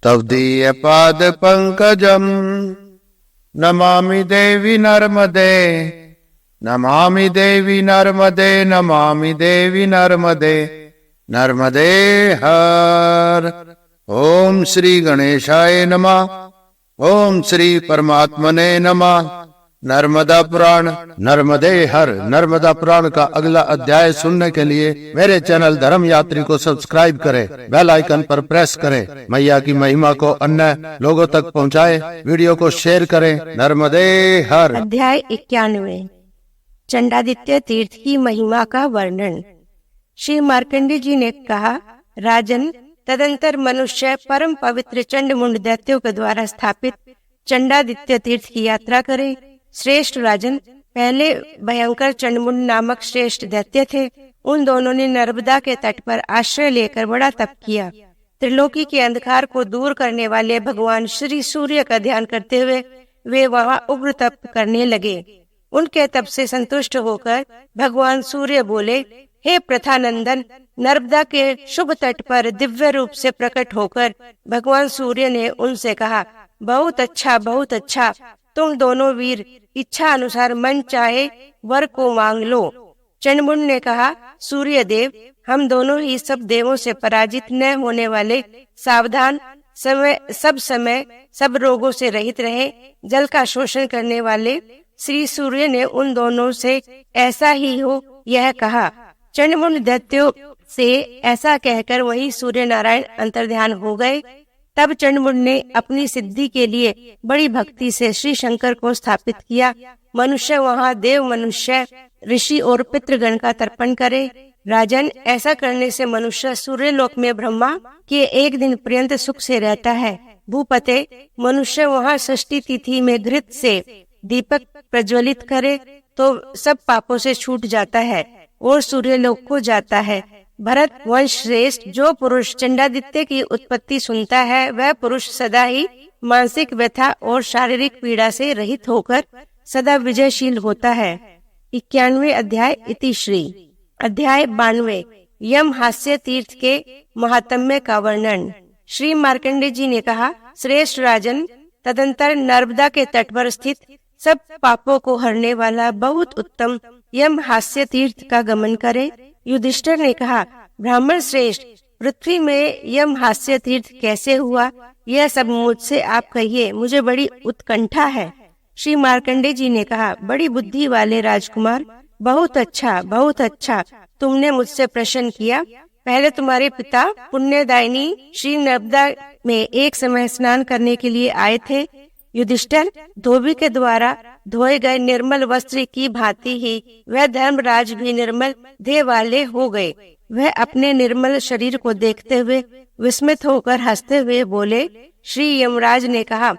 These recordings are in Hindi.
तव दीय पाद पंकजम नमामि देवी नर्मदे नमामि देवी नर्मदे नमामि देवी नर्मदे नर्मदे हर। ओम श्री गणेशाय नमः। ओम श्री परमात्मने नमः। नर्मदा पुराण नर्मदे हर। नर्मदा पुराण का अगला अध्याय सुनने के लिए मेरे चैनल धर्म यात्री को सब्सक्राइब करें, बेल आइकन पर प्रेस करें। मैया की महिमा को अन्य लोगों तक पहुंचाएं, वीडियो को शेयर करें। नर्मदे हर। अध्याय 91 चंडादित्य तीर्थ की महिमा का वर्णन। श्री मार्कंडेय जी ने कहा, राजन, तदंतर मनुष्य परम पवित्र चंडमुंड दैत्यों के द्वारा स्थापित चंडादित्य तीर्थ की यात्रा करे। श्रेष्ठ राजन, पहले भयंकर चंडमुंड नामक श्रेष्ठ दैत्य थे। उन दोनों ने नर्मदा के तट पर आश्रय लेकर बड़ा तप किया। त्रिलोकी के अंधकार को दूर करने वाले भगवान श्री सूर्य का ध्यान करते हुए वे वहां उग्र तप करने लगे। उनके तप से संतुष्ट होकर भगवान सूर्य बोले, हे प्रथानंदन, नर्मदा के शुभ तट पर दिव्य रूप से प्रकट होकर भगवान सूर्य ने उनसे कहा, बहुत अच्छा, बहुत अच्छा। तुम दोनों वीर इच्छा अनुसार मन चाहे वर को मांग लो। चंडमुंड ने कहा, सूर्य देव, हम दोनों ही सब देवों से पराजित न होने वाले, सावधान, समय सब रोगों से रहित रहे, जल का शोषण करने वाले श्री सूर्य ने उन दोनों से ऐसा ही हो यह कहा। चंडमुंड दैत्यों से ऐसा कहकर वही सूर्य नारायण अंतर्ध्यान हो गए। तब चंडमुंड ने अपनी सिद्धि के लिए बड़ी भक्ति से श्री शंकर को स्थापित किया। मनुष्य वहाँ देव, मनुष्य, ऋषि और पितृगण का तर्पण करे। राजन, ऐसा करने से मनुष्य सूर्य लोक में ब्रह्मा के एक दिन पर्यंत सुख से रहता है। भूपते, मनुष्य वहाँ षष्ठी तिथि में घृत से दीपक प्रज्वलित करे तो सब पापों से छूट जाता है और सूर्य लोक को जाता है। भरत वंश श्रेष्ठ, जो पुरुष चंडादित्य की उत्पत्ति सुनता है वह पुरुष सदा ही मानसिक व्यथा और शारीरिक पीड़ा से रहित होकर सदा विजयशील होता है। 91वें अध्याय इतिश्री। अध्याय 92 यम हास्य तीर्थ के महात्म्य का वर्णन। श्री मार्कंडेय जी ने कहा, श्रेष्ठ राजन, तदंतर नर्मदा के तट पर स्थित सब पापों को हरने वाला बहुत उत्तम यम हास्य तीर्थ का गमन करे। युधिष्ठिर ने कहा, ब्राह्मण श्रेष्ठ, पृथ्वी में यम हास्य तीर्थ कैसे हुआ, यह सब मुझसे आप कहिए, मुझे बड़ी उत्कंठा है। श्री मार्कंडेय जी ने कहा, बड़ी बुद्धि वाले राजकुमार, बहुत अच्छा, बहुत अच्छा, तुमने मुझसे प्रश्न किया। पहले तुम्हारे पिता पुण्यदायिनी श्री नर्मदा में एक समय स्नान करने के लिए आए थे। युधिष्ठिर, धोबी के द्वारा धोए गए निर्मल वस्त्र की भांति ही वह धर्मराज भी निर्मल देह वाले हो गए। वह अपने निर्मल शरीर को देखते हुए विस्मित होकर हंसते हुए बोले। श्री यमराज ने कहा,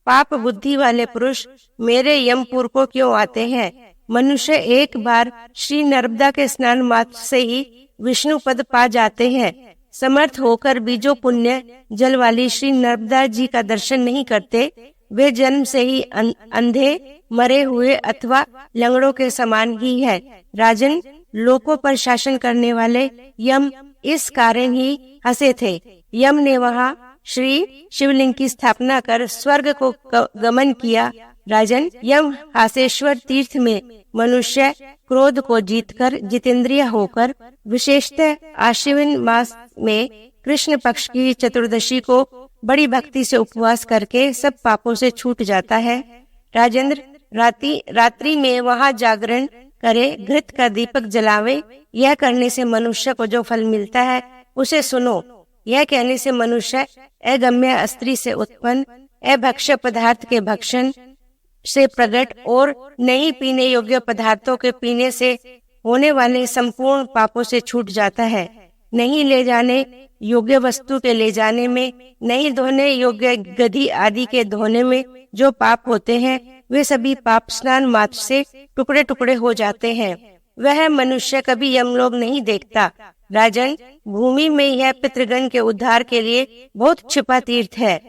पाप बुद्धि वाले पुरुष मेरे यमपुर को क्यों आते हैं? मनुष्य एक बार श्री नर्मदा के स्नान मात्र से ही विष्णु पद पा जाते हैं। समर्थ होकर भी जो पुण्य जल वाली श्री नर्मदा जी का दर्शन नहीं करते, वे जन्म से ही अंधे, मरे हुए अथवा लंगड़ों के समान ही है। राजन, लोकों पर शासन करने वाले यम इस कारण ही हंसे थे। यम ने वहाँ श्री शिवलिंग की स्थापना कर स्वर्ग को गमन किया। राजन, यम हासेश्वर तीर्थ में मनुष्य क्रोध को जीतकर जितेंद्रिय होकर विशेषतः आश्विन मास में कृष्ण पक्ष की चतुर्दशी को बड़ी भक्ति से उपवास करके सब पापों से छूट जाता है। राजेंद्र, रात्रि में वहाँ जागरण करे, घृत का दीपक जलावे। यह करने से मनुष्य को जो फल मिलता है उसे सुनो। यह कहने से मनुष्य अगम्य स्त्री से उत्पन्न अभक्ष्य पदार्थ के भक्षण से प्रकट और नहीं पीने योग्य पदार्थों के पीने से होने वाले संपूर्ण पापों से छूट जाता है। नहीं ले जाने योग्य वस्तु के ले जाने में, नहीं धोने योग्य गधी आदि के धोने में जो पाप होते हैं, वे सभी पाप स्नान मात्र से टुकड़े टुकड़े हो जाते हैं। वह मनुष्य कभी यमलोक नहीं देखता। राजन, भूमि में यह पितृगण के उद्धार के लिए बहुत छिपा तीर्थ है।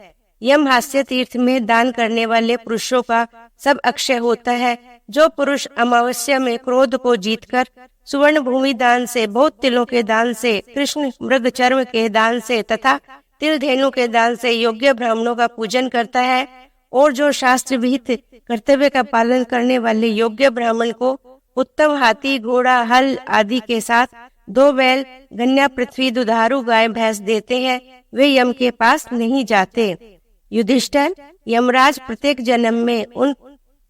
यम हास्य तीर्थ में दान करने वाले पुरुषों का सब अक्षय होता है। जो पुरुष अमावस्या में क्रोध को जीतकर स्वर्ण भूमि दान से, बहुत तिलों के दान से, कृष्ण मृग चर्म के दान से तथा तिल धेनु के दान से योग्य ब्राह्मणों का पूजन करता है और जो शास्त्र विहित कर्तव्य का पालन करने वाले योग्य ब्राह्मण को उत्तम हाथी, घोड़ा, हल आदि के साथ 2 बैल, गन्या, पृथ्वी, दुधारू गाय, भैंस देते हैं, वे यम के पास नहीं जाते। युधिष्ठिर, यमराज प्रत्येक जन्म में उन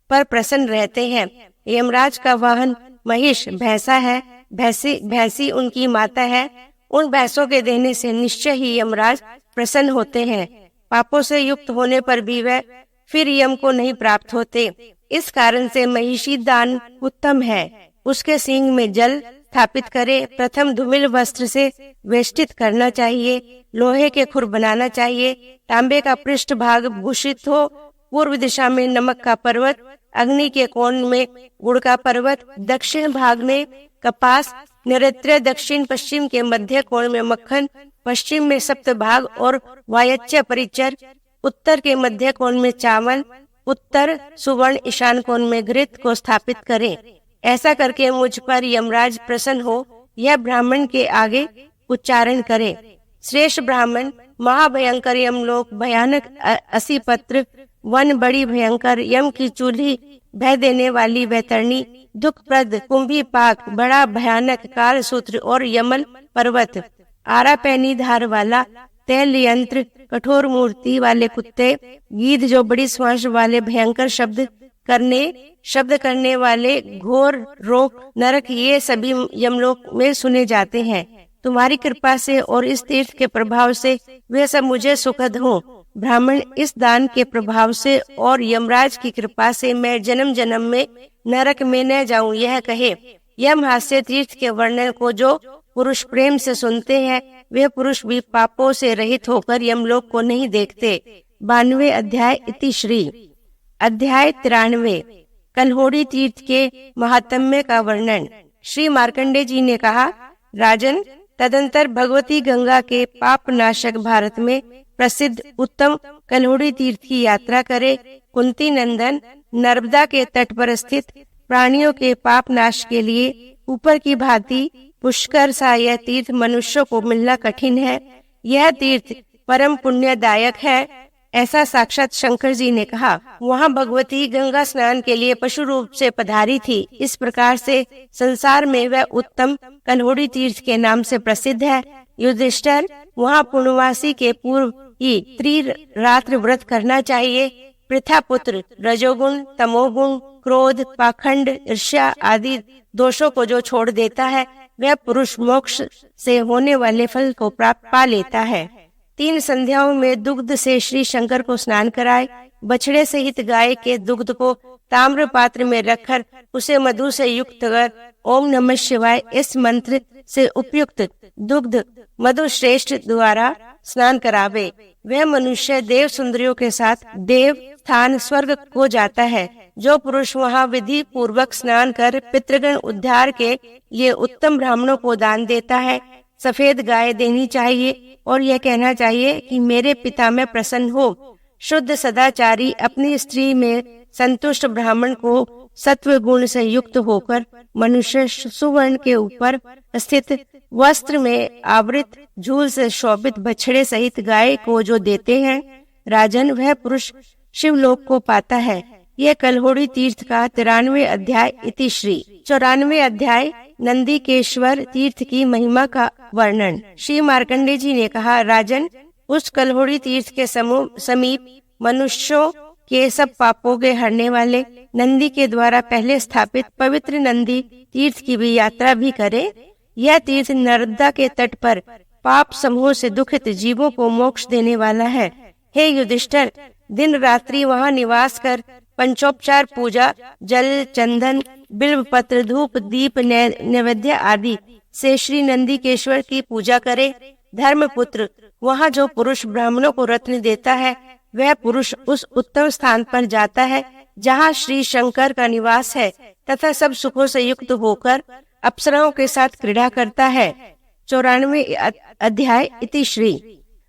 पर प्रसन्न रहते हैं। यमराज का वाहन महिष भैंसा है, भैंसी उनकी माता है। उन भैंसों के देने से निश्चय ही यमराज प्रसन्न होते हैं। पापों से युक्त होने पर भी वह फिर यम को नहीं प्राप्त होते। इस कारण से महिषी दान उत्तम है। उसके सींग में जल स्थापित करे। प्रथम धूमिल वस्त्र से वेष्टित करना चाहिए। लोहे के खुर बनाना चाहिए। तांबे का पृष्ठ भाग भूषित हो। पूर्व दिशा में नमक का पर्वत, अग्नि के कोण में गुड़ का पर्वत, दक्षिण भाग में कपास, नैऋत्य, दक्षिण पश्चिम के मध्य कोण में मक्खन, पश्चिम में सप्तभाग और वायच्य परिचर, उत्तर के मध्य कोण में चावल, उत्तर सुवर्ण, ईशान कोण में घृत को स्थापित करें। ऐसा करके मुझ पर यमराज प्रसन्न हो, यह ब्राह्मण के आगे उच्चारण करे। श्रेष्ठ ब्राह्मण, महाभयंकर यमलोक, भयानक 80 पत्र वन, बड़ी भयंकर यम की चूल्ही, भय देने वाली वैतरणी, दुखप्रद कुंभी पाक, बड़ा भयानक काल सूत्र और यमल पर्वत, आरा पैनी धार वाला तैल यंत्र, कठोर मूर्ति वाले कुत्ते, गीध जो बड़ी श्वास वाले, भयंकर शब्द करने वाले, घोर रोग, नरक, ये सभी यमलोक में सुने जाते हैं। तुम्हारी कृपा से और इस तीर्थ के प्रभाव से वे सब मुझे सुखद हों। ब्राह्मण, इस दान के प्रभाव से और यमराज की कृपा से मैं जन्म जन्म में नरक में न जाऊं, यह कहे। यम हास्य तीर्थ के वर्णन को जो पुरुष प्रेम से सुनते हैं, वे पुरुष भी पापों से रहित होकर यमलोक को नहीं देखते। 92वें अध्याय इति श्री। अध्याय 93 कल्होड़ी तीर्थ के महात्म्य का वर्णन। श्री मार्कंडेय जी ने कहा, राजन, तदंतर भगवती गंगा के पाप नाशक भारत में प्रसिद्ध उत्तम कल्होड़ी तीर्थ की यात्रा करे। कुंती नंदन, नर्मदा के तट पर स्थित प्राणियों के पाप नाश के लिए ऊपर की भांति पुष्कर सा यह तीर्थ मनुष्यों को मिलना कठिन है। यह तीर्थ परम पुण्यदायक है, ऐसा साक्षात शंकर जी ने कहा। वहाँ भगवती गंगा स्नान के लिए पशु रूप से पधारी थी। इस प्रकार से संसार में वह उत्तम कल्होड़ी तीर्थ के नाम से प्रसिद्ध है। युधिष्ठिर, वहाँ पूर्णवासी के पूर्व ही त्रिरात्र व्रत करना चाहिए। पृथा पुत्र रजोगुण, तमोगुण, क्रोध, पाखंड, ईर्ष्या आदि दोषों को जो छोड़ देता है, वह पुरुष मोक्ष से होने वाले फल को प्राप्त पा लेता है। 3 संध्याओं में दुग्ध से श्री शंकर को स्नान कराए। बछड़े सहित गाय के दुग्ध को ताम्र पात्र में रखकर उसे मधु से युक्त कर ओम नमः शिवाय इस मंत्र से उपयुक्त दुग्ध मधु श्रेष्ठ द्वारा स्नान करावे। वह मनुष्य देव सुंदरियों के साथ देव स्थान स्वर्ग को जाता है। जो पुरुष वहाँ विधि पूर्वक स्नान कर पितृगण उद्धार के लिए उत्तम ब्राह्मणों को दान देता है, सफेद गाय देनी चाहिए और यह कहना चाहिए कि मेरे पिता में प्रसन्न हो। शुद्ध सदाचारी अपनी स्त्री में संतुष्ट ब्राह्मण को सत्व गुण से युक्त होकर मनुष्य सुवर्ण के ऊपर स्थित वस्त्र में आवृत झूल से शोभित बछड़े सहित गाय को जो देते हैं, राजन, वह पुरुष शिवलोक को पाता है। यह कल्होड़ी तीर्थ का 93वें अध्याय इति श्री। 94वें अध्याय नंदीकेश्वर तीर्थ की महिमा का वर्णन। श्री मार्कंडेय जी ने कहा, राजन, उस कल्होड़ी तीर्थ के समीप मनुष्यों के सब पापों के हरने वाले नंदी के द्वारा पहले स्थापित पवित्र नंदी तीर्थ की भी यात्रा भी करे। यह तीर्थ नर्मदा के तट पर पाप समूह से दुखित जीवों को मोक्ष देने वाला है। हे युधिष्ठिर, दिन रात्रि वहाँ निवास कर पंचोपचार पूजा, जल, चंदन, बिल्व पत्र, धूप, दीप, नैवेद्य आदि से श्री नंदीकेश्वर की पूजा करे। धर्मपुत्र, वहाँ जो पुरुष ब्राह्मणों को रत्न देता है, वह पुरुष उस उत्तम स्थान पर जाता है जहाँ श्री शंकर का निवास है तथा सब सुखों से युक्त होकर अप्सराओं के साथ क्रीड़ा करता है। 94वें अध्याय इति श्री।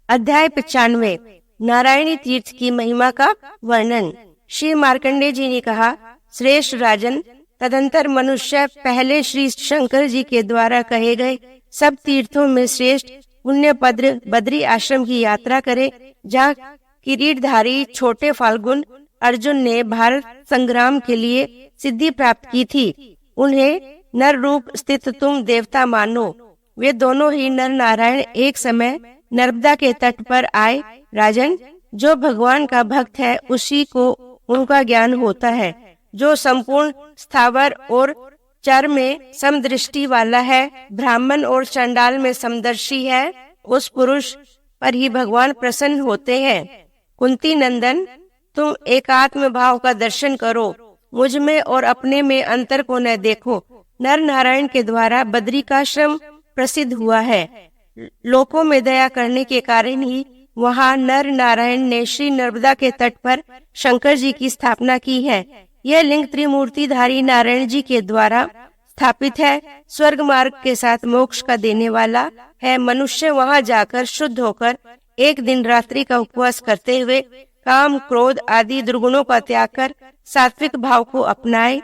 अध्याय 95 नारायणी तीर्थ की महिमा का वर्णन। श्री मार्कंडेय जी ने कहा, श्रेष्ठ राजन, तदंतर मनुष्य पहले श्री शंकर जी के द्वारा कहे गए सब तीर्थों में श्रेष्ठ पुण्य पद्र बद्री आश्रम की यात्रा करे, जहाँ किरीटधारी छोटे फाल्गुन अर्जुन ने भारत संग्राम के लिए सिद्धि प्राप्त की थी। उन्हें नर रूप स्थित तुम देवता मानो। वे दोनों ही नर नारायण एक समय नर्मदा के तट पर आए। राजन, जो भगवान का भक्त है उसी को उनका ज्ञान होता है। जो संपूर्ण स्थावर और चर में समदृष्टि वाला है, ब्राह्मण और चंडाल में समदर्शी है, उस पुरुष पर ही भगवान प्रसन्न होते हैं। कुंती नंदन, तुम एकात्म भाव का दर्शन करो, मुझ में और अपने में अंतर को न देखो। नर नारायण के द्वारा बद्रिकाश्रम प्रसिद्ध हुआ है। लोकों में दया करने के कारण ही वहाँ नर नारायण ने श्री नर्मदा के तट पर शंकर जी की स्थापना की है। यह लिंग त्रिमूर्तिधारी नारायण जी के द्वारा स्थापित है। स्वर्ग मार्ग के साथ मोक्ष का देने वाला है। मनुष्य वहाँ जाकर शुद्ध होकर एक दिन रात्रि का उपवास करते हुए काम क्रोध आदि दुर्गुणों का त्याग कर सात्विक भाव को अपनाए।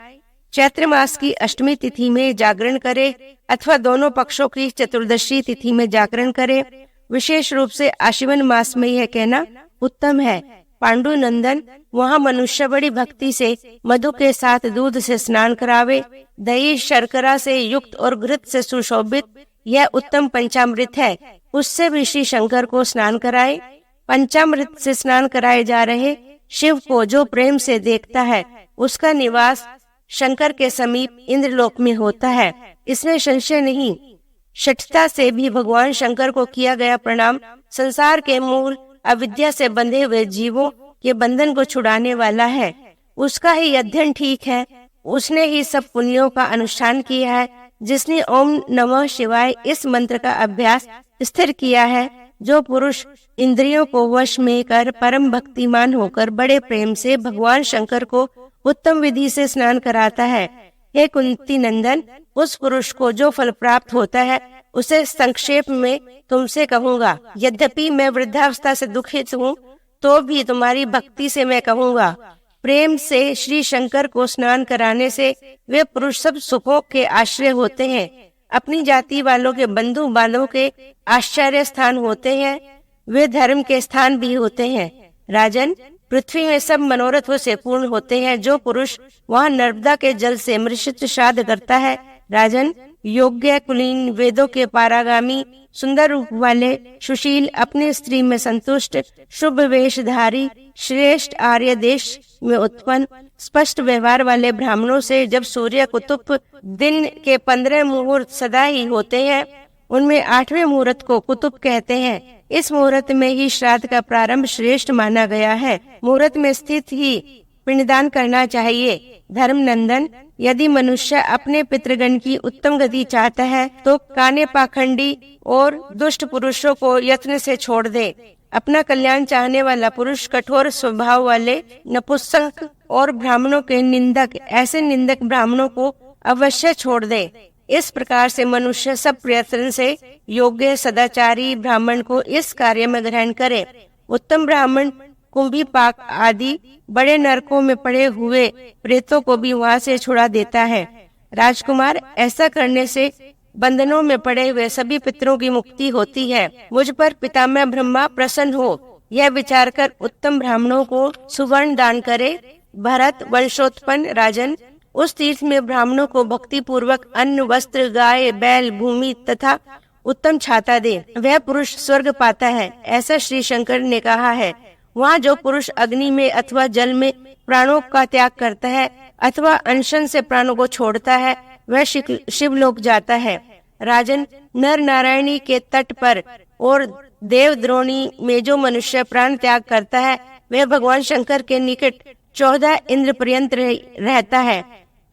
चैत्र मास की अष्टमी तिथि में जागरण करे अथवा दोनों पक्षों की चतुर्दशी तिथि में जागरण करे। विशेष रूप से आश्विन मास में यह कहना उत्तम है। पांडु नंदन, वहाँ मनुष्य बड़ी भक्ति से मधु के साथ दूध से स्नान करावे। दही शर्करा से युक्त और घृत से सुशोभित यह उत्तम पंचामृत है, उससे भी श्री शंकर को स्नान कराए। पंचामृत से स्नान कराए जा रहे शिव को जो प्रेम से देखता है, उसका निवास शंकर के समीप इंद्रलोक में होता है, इसमें संशय नहीं। शठता से भी भगवान शंकर को किया गया प्रणाम संसार के मूल अविद्या से बंधे हुए जीवों के बंधन को छुड़ाने वाला है। उसका ही अध्ययन ठीक है। उसने ही सब पुण्यों का अनुष्ठान किया है। जिसने ओम नमः शिवाय इस मंत्र का अभ्यास स्थिर किया है, जो पुरुष इंद्रियों को वश में कर परम भक्तिमान होकर बड़े प्रेम से भगवान शंकर को उत्तम विधि से स्नान कराता है। हे कुंती नंदन, उस पुरुष को जो फल प्राप्त होता है उसे संक्षेप में तुमसे कहूँगा। यद्यपि मैं वृद्धावस्था से दुखित हूँ, तो भी तुम्हारी भक्ति से मैं कहूँगा। प्रेम से श्री शंकर को स्नान कराने से वे पुरुष सब सुखों के आश्रय होते हैं, अपनी जाति वालों के बंधु बांधवों के आश्चर्य स्थान होते हैं, वे धर्म के स्थान भी होते हैं। राजन, पृथ्वी में सब मनोरथों से पूर्ण होते हैं। जो पुरुष वहाँ नर्मदा के जल से मृषित श्राद्ध करता है, राजन, योग्य कुलीन वेदों के पारागामी सुंदर रूप वाले सुशील अपनी स्त्री में संतुष्ट शुभ वेशधारी श्रेष्ठ आर्य देश में उत्पन्न स्पष्ट व्यवहार वाले ब्राह्मणों से जब सूर्य कुतुब दिन के 15 मुहूर्त सदा ही होते हैं, उनमें 8वें मुहूर्त को कुतुब कहते हैं। इस मुहूर्त में ही श्राद्ध का प्रारंभ श्रेष्ठ माना गया है। मुहूर्त में स्थित ही पिंडदान करना चाहिए। धर्म नंदन, यदि मनुष्य अपने पितृगण की उत्तम गति चाहता है तो काने पाखंडी और दुष्ट पुरुषों को यत्न से छोड़ दे। अपना कल्याण चाहने वाला पुरुष कठोर स्वभाव वाले नपुंसक और ब्राह्मणों के निंदक, ऐसे निंदक ब्राह्मणों को अवश्य छोड़ दे। इस प्रकार से मनुष्य सब प्रयत्न से योग्य सदाचारी ब्राह्मण को इस कार्य में ग्रहण करे। उत्तम ब्राह्मण कुंभी पाक आदि बड़े नरकों में पड़े हुए प्रेतों को भी वहाँ से छुड़ा देता है। राजकुमार, ऐसा करने से बंधनों में पड़े हुए सभी पितरों की मुक्ति होती है। मुझ पर पितामह ब्रह्मा प्रसन्न हो, यह विचार कर उत्तम ब्राह्मणों को सुवर्ण दान करे। भरत वंशोत्पन्न राजन, उस तीर्थ में ब्राह्मणों को भक्ति पूर्वक अन्न वस्त्र गाय बैल भूमि तथा उत्तम छाता दे, वह पुरुष स्वर्ग पाता है, ऐसा श्री शंकर ने कहा है। वहाँ जो पुरुष अग्नि में अथवा जल में प्राणों का त्याग करता है अथवा अनशन से प्राणों को छोड़ता है, वह शिवलोक जाता है। राजन, नर नारायणी के तट पर और देवद्रोणी में जो मनुष्य प्राण त्याग करता है, वह भगवान शंकर के निकट 14 इंद्र पर्यंत रहता है।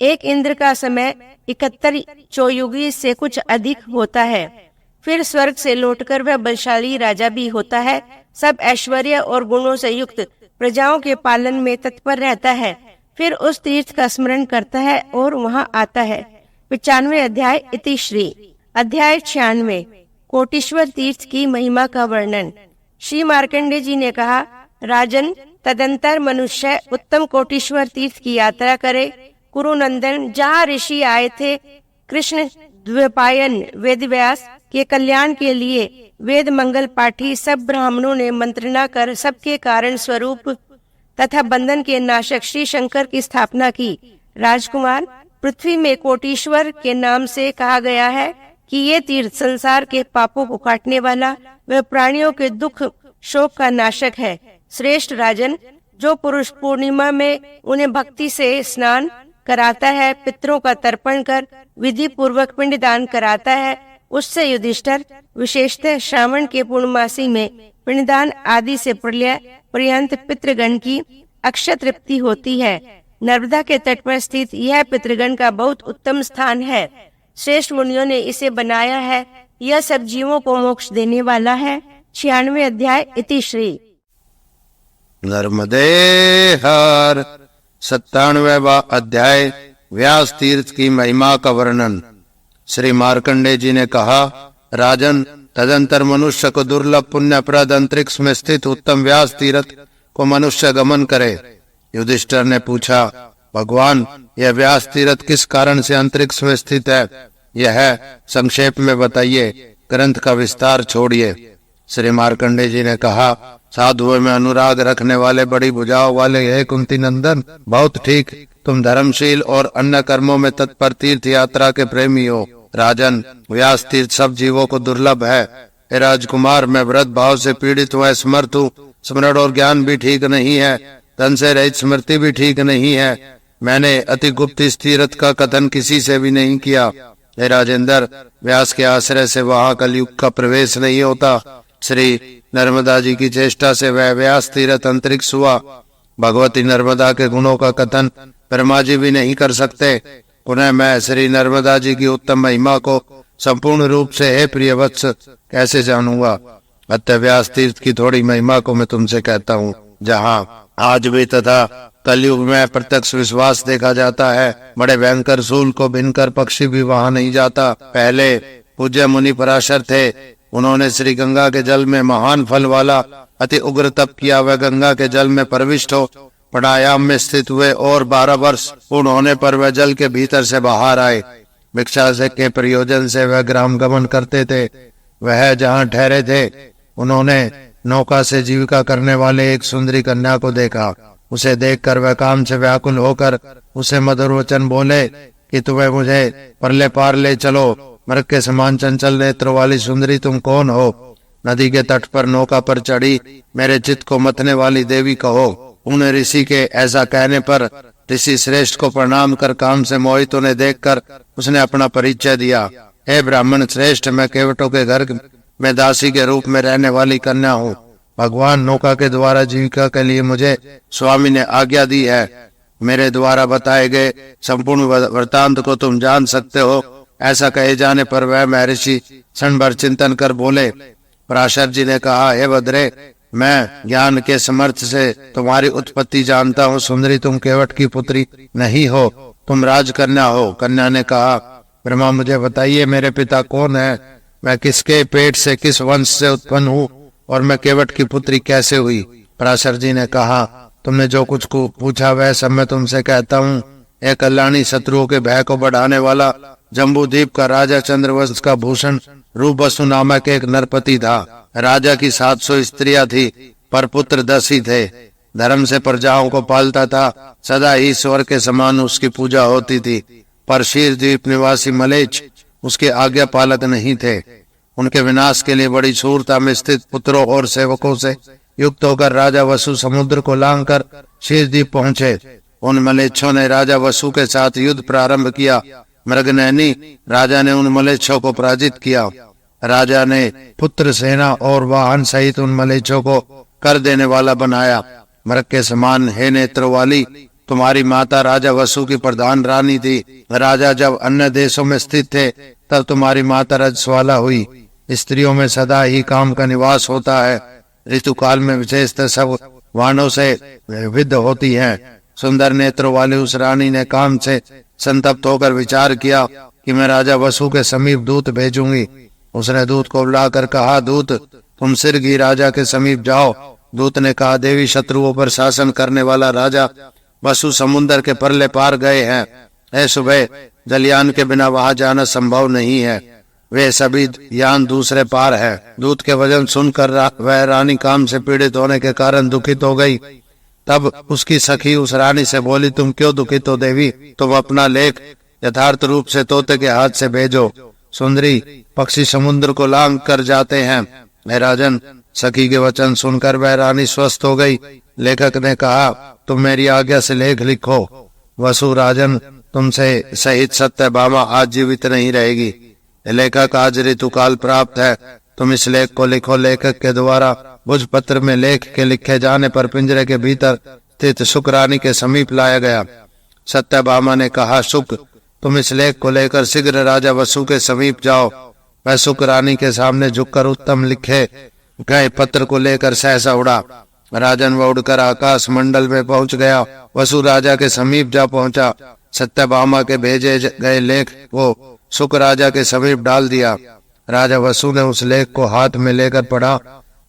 एक इंद्र का समय 71 चौयुगी से कुछ अधिक होता है। फिर स्वर्ग से लौटकर वह बलशाली राजा भी होता है। सब ऐश्वर्य और गुणों से युक्त प्रजाओं के पालन में तत्पर रहता है। फिर उस तीर्थ का स्मरण करता है और वहाँ आता है। 95 अध्याय इति श्री। अध्याय 96 कोटीश्वर तीर्थ की महिमा का वर्णन। श्री मार्कंडेय जी ने कहा, राजन, तदंतर मनुष्य उत्तम कोटीश्वर तीर्थ की यात्रा करे। कुरुनंदन, जहाँ ऋषि आए थे, कृष्ण द्वैपायन वेदव्यास के कल्याण के लिए वेद मंगल पाठी सब ब्राह्मणों ने मंत्रणा कर सबके कारण स्वरूप तथा बंधन के नाशक श्री शंकर की स्थापना की। राजकुमार, पृथ्वी में कोटीश्वर के नाम से कहा गया है कि ये तीर्थ संसार के पापों को काटने वाला व प्राणियों के दुख शोक का नाशक है। श्रेष्ठ राजन, जो पुरुष पूर्णिमा में उन्हें भक्ति से स्नान कराता है, पितरों का तर्पण कर विधि पूर्वक पिंडदान कराता है, उससे युधिष्ठिर विशेषतः श्रावण के पूर्णमासी में पिंडदान आदि से प्रलय पर्यंत पितृगण की अक्षय तृप्ति होती है। नर्मदा के तट पर स्थित यह पितृगण का बहुत उत्तम स्थान है। श्रेष्ठ मुनियों ने इसे बनाया है। यह सब जीवों को मोक्ष देने वाला है। 96 अध्याय इति श्री। नर्मदे हर 97वां अध्याय व्यास तीर्थ की महिमा का वर्णन। श्री मार्कंडेय जी ने कहा, राजन, तदंतर मनुष्य को दुर्लभ पुण्यप्रद अंतरिक्ष में स्थित उत्तम व्यास तीर्थ को मनुष्य गमन करे। युधिष्ठिर ने पूछा, भगवान, यह व्यास तीर्थ किस कारण से अंतरिक्ष में स्थित है? यह संक्षेप में बताइए, ग्रंथ का विस्तार छोड़िए। श्री मार्कंडेय जी ने कहा, साधुओं में अनुराग रखने वाले, बड़ी भुजाओं वाले हे कुंती नंदन, बहुत ठीक, तुम धर्मशील और अन्य कर्मों में तत्पर तीर्थ यात्रा के प्रेमी हो। राजन, व्यास तीर्थ सब जीवों को दुर्लभ है। हे राजकुमार, मैं व्रत भाव से पीड़ित हुआ समर्थ हूँ। स्मरण और ज्ञान भी ठीक नहीं है, धन से रहित स्मृति भी ठीक नहीं है। मैंने अति गुप्त इस तीर्थ का कथन किसी से भी नहीं किया। हे राजेंद्र, व्यास के आश्रय से वहाँ कलयुग का प्रवेश नहीं होता। श्री नर्मदा जी की चेष्टा से वह व्यास तीर्थ अंतरिक्ष हुआ। भगवती नर्मदा के गुणों का कथन ब्रह्मा जी भी नहीं कर सकते। पुनः मैं श्री नर्मदा जी की उत्तम महिमा को संपूर्ण रूप से हे प्रिय वत्स कैसे जानूंगा? अतः व्यास तीर्थ की थोड़ी महिमा को मैं तुमसे कहता हूँ। जहाँ आज भी तथा कलयुग में प्रत्यक्ष विश्वास देखा जाता है, बड़े भयंकर शूल को भिनकर पक्षी भी वहाँ नहीं जाता। पहले पूज्य मुनि पराशर थे, उन्होंने श्री गंगा के जल में महान फल वाला अति उग्र तप किया। वह गंगा के जल में प्रविष्ट हो प्राणायाम में स्थित हुए और 12 वर्ष पूर्ण होने पर वह जल के भीतर से बाहर आए। भिक्षा से के प्रयोजन से वह ग्राम गमन करते थे। वह जहाँ ठहरे थे, उन्होंने नौका से जीविका करने वाले एक सुंदरी कन्या को देखा। उसे देखकर वह काम से व्याकुल होकर उसे मधुर वचन बोले कि तुम्हें मुझे परले पार ले चलो। मृग के समान चंचल नेत्र वाली सुंदरी, तुम कौन हो? नदी के तट पर नौका पर चढ़ी मेरे चित्त को मथने वाली देवी कहो। उन ऋषि के ऐसा कहने पर ऋषि श्रेष्ठ को प्रणाम कर काम से मोहित उन्हें देखकर उसने अपना परिचय दिया। हे ब्राह्मण श्रेष्ठ, मैं केवटों के घर में दासी के रूप में रहने वाली कन्या हूँ। भगवान नौका के द्वारा जीविका के लिए मुझे स्वामी ने आज्ञा दी है। मेरे द्वारा बताए गए संपूर्ण वृतांत को तुम जान सकते हो। ऐसा कहे जाने पर वह महर्षि क्षण भर चिंतन कर बोले। पराशर जी ने कहा, हे भद्रे, मैं ज्ञान के समर्थ से तुम्हारी उत्पत्ति जानता हूँ। सुंदरी, तुम केवट की पुत्री नहीं हो, तुम राजकन्या हो। कन्या ने कहा, ब्रह्मा, मुझे बताइए मेरे पिता कौन है? मैं किसके पेट से, किस वंश से उत्पन्न हूँ और मैं केवट की पुत्री कैसे हुई? पराशर जी ने कहा, तुमने जो कुछ को पूछा वह सब मैं तुमसे कहता हूँ। एक कल्याणी शत्रुओं के भय को बढ़ाने वाला जम्बूद्वीप का राजा चंद्रवंश का भूषण रूपवसु नामक एक नरपति था। राजा की 700 स्त्रियां थी, पर पुत्र 10 ही थे। धर्म से प्रजाओं को पालता था, सदा ही ईश्वर के समान उसकी पूजा होती थी। पर शीर द्वीप निवासी मलेच्छ उसके आज्ञा पालक नहीं थे। उनके विनाश के लिए बड़ी शूरता में स्थित पुत्रों और सेवकों से युक्त होकर राजा वसु समुद्र को लांघकर शीर द्वीप पहुंचे। उन मलेच्छों ने राजा वसु के साथ युद्ध प्रारंभ किया। मृगनयनी राजा ने उन मलेच्छों को पराजित किया। राजा ने पुत्र, सेना और वाहन सहित उन मलेच्छों को कर देने वाला बनाया। मृग के समान हे नेत्र वाली तुम्हारी माता राजा वसु की प्रधान रानी थी। राजा जब अन्य देशों में स्थित थे तब तुम्हारी माता रजस्वाला हुई। स्त्रियों में सदा ही काम का निवास होता है। ऋतु काल में विशेषतः सब वाणों से विद्ध होती हैं। सुंदर नेत्र वाली उस रानी ने काम से संतप्त होकर विचार किया कि मैं राजा वसु के समीप दूत भेजूंगी। उसने दूत को बुलाकर कहा, दूत, तुम सिरगी राजा के समीप जाओ। दूत ने कहा, देवी, शत्रुओं पर शासन करने वाला राजा वसु समुद्र के परले पार गए हैं। है सुबह जलयान के बिना वहां जाना संभव नहीं है। वे सभी यान दूसरे पार है। दूत के वचन सुनकर वह रानी काम से पीड़ित होने के कारण दुखित हो गई। तब उसकी सखी उस रानी से बोली, तुम क्यों दुखित हो देवी? तुम अपना लेख यथार्थ रूप से तोते के हाथ से भेजो। सुंदरी पक्षी समुद्र को लांग कर जाते हैं। हे राजन, सखी के वचन सुनकर वह रानी स्वस्थ हो गई। लेखक ने कहा, तुम मेरी आज्ञा से लेख लिखो। वसु राजन, तुमसे सहित सत्यभामा आज जीवित नहीं रहेगी। लेखक, आज ऋतुकाल प्राप्त है, तुम इस लेख को लिखो। लेखक के द्वारा भुजपत्र में लेख के लिखे जाने पर पिंजरे के भीतर स्थित शुक रानी के समीप लाया गया। सत्यभामा ने कहा, शुक, तुम इस लेख को लेकर शीघ्र राजा वसु के समीप जाओ। वह शुक रानी के सामने झुककर उत्तम लिखे गए पत्र को लेकर सहसा उड़ा। राजन वह उड़कर आकाश मंडल में पहुंच गया। वसु राजा के समीप जा पहुंचा। सत्यभामा के भेजे गए लेख को शुक राजा के समीप डाल दिया। राजा वसु ने उस लेख को हाथ में लेकर पढ़ा।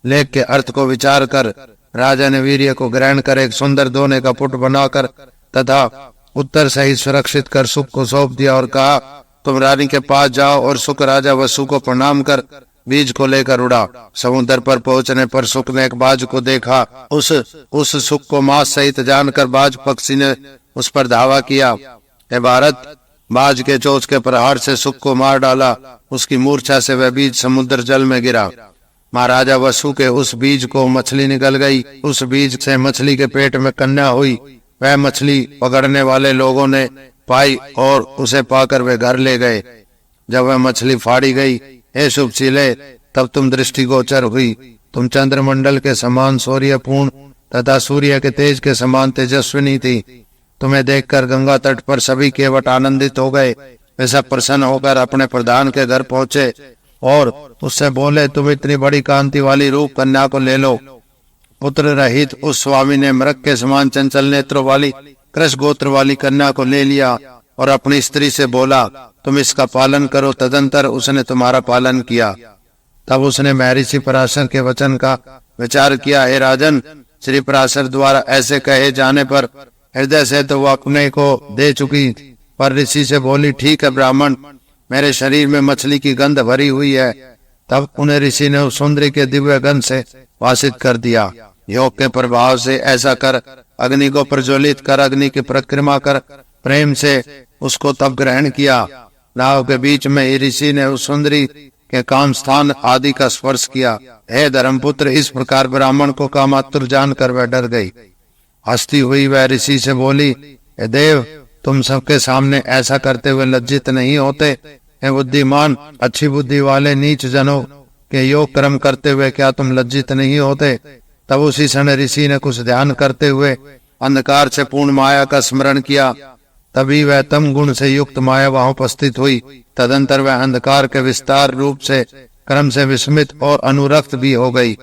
लेख के अर्थ को विचार कर राजा ने वीर्य को ग्रहण कर एक सुंदर दोने का पुट बनाकर तथा उत्तर सहित सुरक्षित कर शुक को सौंप दिया और कहा, तुम रानी के पास जाओ और शुक राजा वसु को प्रणाम कर बीज को लेकर उड़ा। समुद्र पर पहुंचने पर शुक ने एक बाज को देखा। उस शुक को मांस सहित जानकर बाज पक्षी ने उस पर धावा किया। हे भारत, बाज के चोंच के प्रहार से शुक को मार डाला। उसकी मूर्छा से वह बीज समुद्र जल में गिरा। महाराजा वसु के उस बीज को मछली निकल गई। उस बीज से मछली के पेट में कन्या हुई। वह मछली पकड़ने वाले लोगों ने पाई और उसे पाकर वे घर ले गए। जब वह मछली फाड़ी गई, हे शुभशीले, तब तुम दृष्टिगोचर हुई। तुम चंद्रमंडल के समान सूर्यपूर्ण तथा सूर्य के तेज के समान तेजस्विनी थी। तुम्हें देखकर गंगा तट पर सभी केवट आनंदित हो गए। वे सब प्रसन्न होकर अपने प्रधान के घर पहुंचे और उससे बोले, तुम इतनी बड़ी कांति वाली रूप कन्या को ले लो। पुत्र रहित उस स्वामी ने मृग के समान चंचल नेत्रों वाली कृष गोत्र वाली कन्या को ले लिया और अपनी स्त्री से बोला, तुम इसका पालन करो। तदंतर उसने तुम्हारा पालन किया। तब उसने महर्षि पराशर के वचन का विचार किया। हे राजन, श्री पराशर द्वारा ऐसे कहे जाने पर हृदय से तो वह अपने को दे चुकी, पर ऋषि से बोली, ठीक है ब्राह्मण, मेरे शरीर में मछली की गंध भरी हुई है। तब उन्हें ऋषि ने उस सुंदरी के दिव्य गंध से वासित कर दिया। योग के प्रभाव से ऐसा कर अग्नि को प्रज्वलित कर अग्नि की परिक्रमा कर प्रेम से उसको तब ग्रहण किया। नाव के बीच में ही ऋषि ने उस सुंदरी के काम स्थान आदि का स्पर्श किया। हे धर्मपुत्र, इस प्रकार ब्राह्मण को कामातुर जानकर वह डर गई। हंसती हुई वह ऋषि से बोली, हे देव, तुम सबके सामने ऐसा करते हुए लज्जित नहीं होते? हे बुद्धिमान, अच्छी बुद्धि वाले नीच जनों के योग कर्म करते हुए क्या तुम लज्जित नहीं होते? तब उसी क्षण ऋषि ने कुछ ध्यान करते हुए अंधकार से पूर्ण माया का स्मरण किया। तभी वह तम गुण से युक्त माया वहां उपस्थित हुई। तदंतर वह अंधकार के विस्तार रूप से क्रम से विस्मित और अनुरक्त भी हो गई।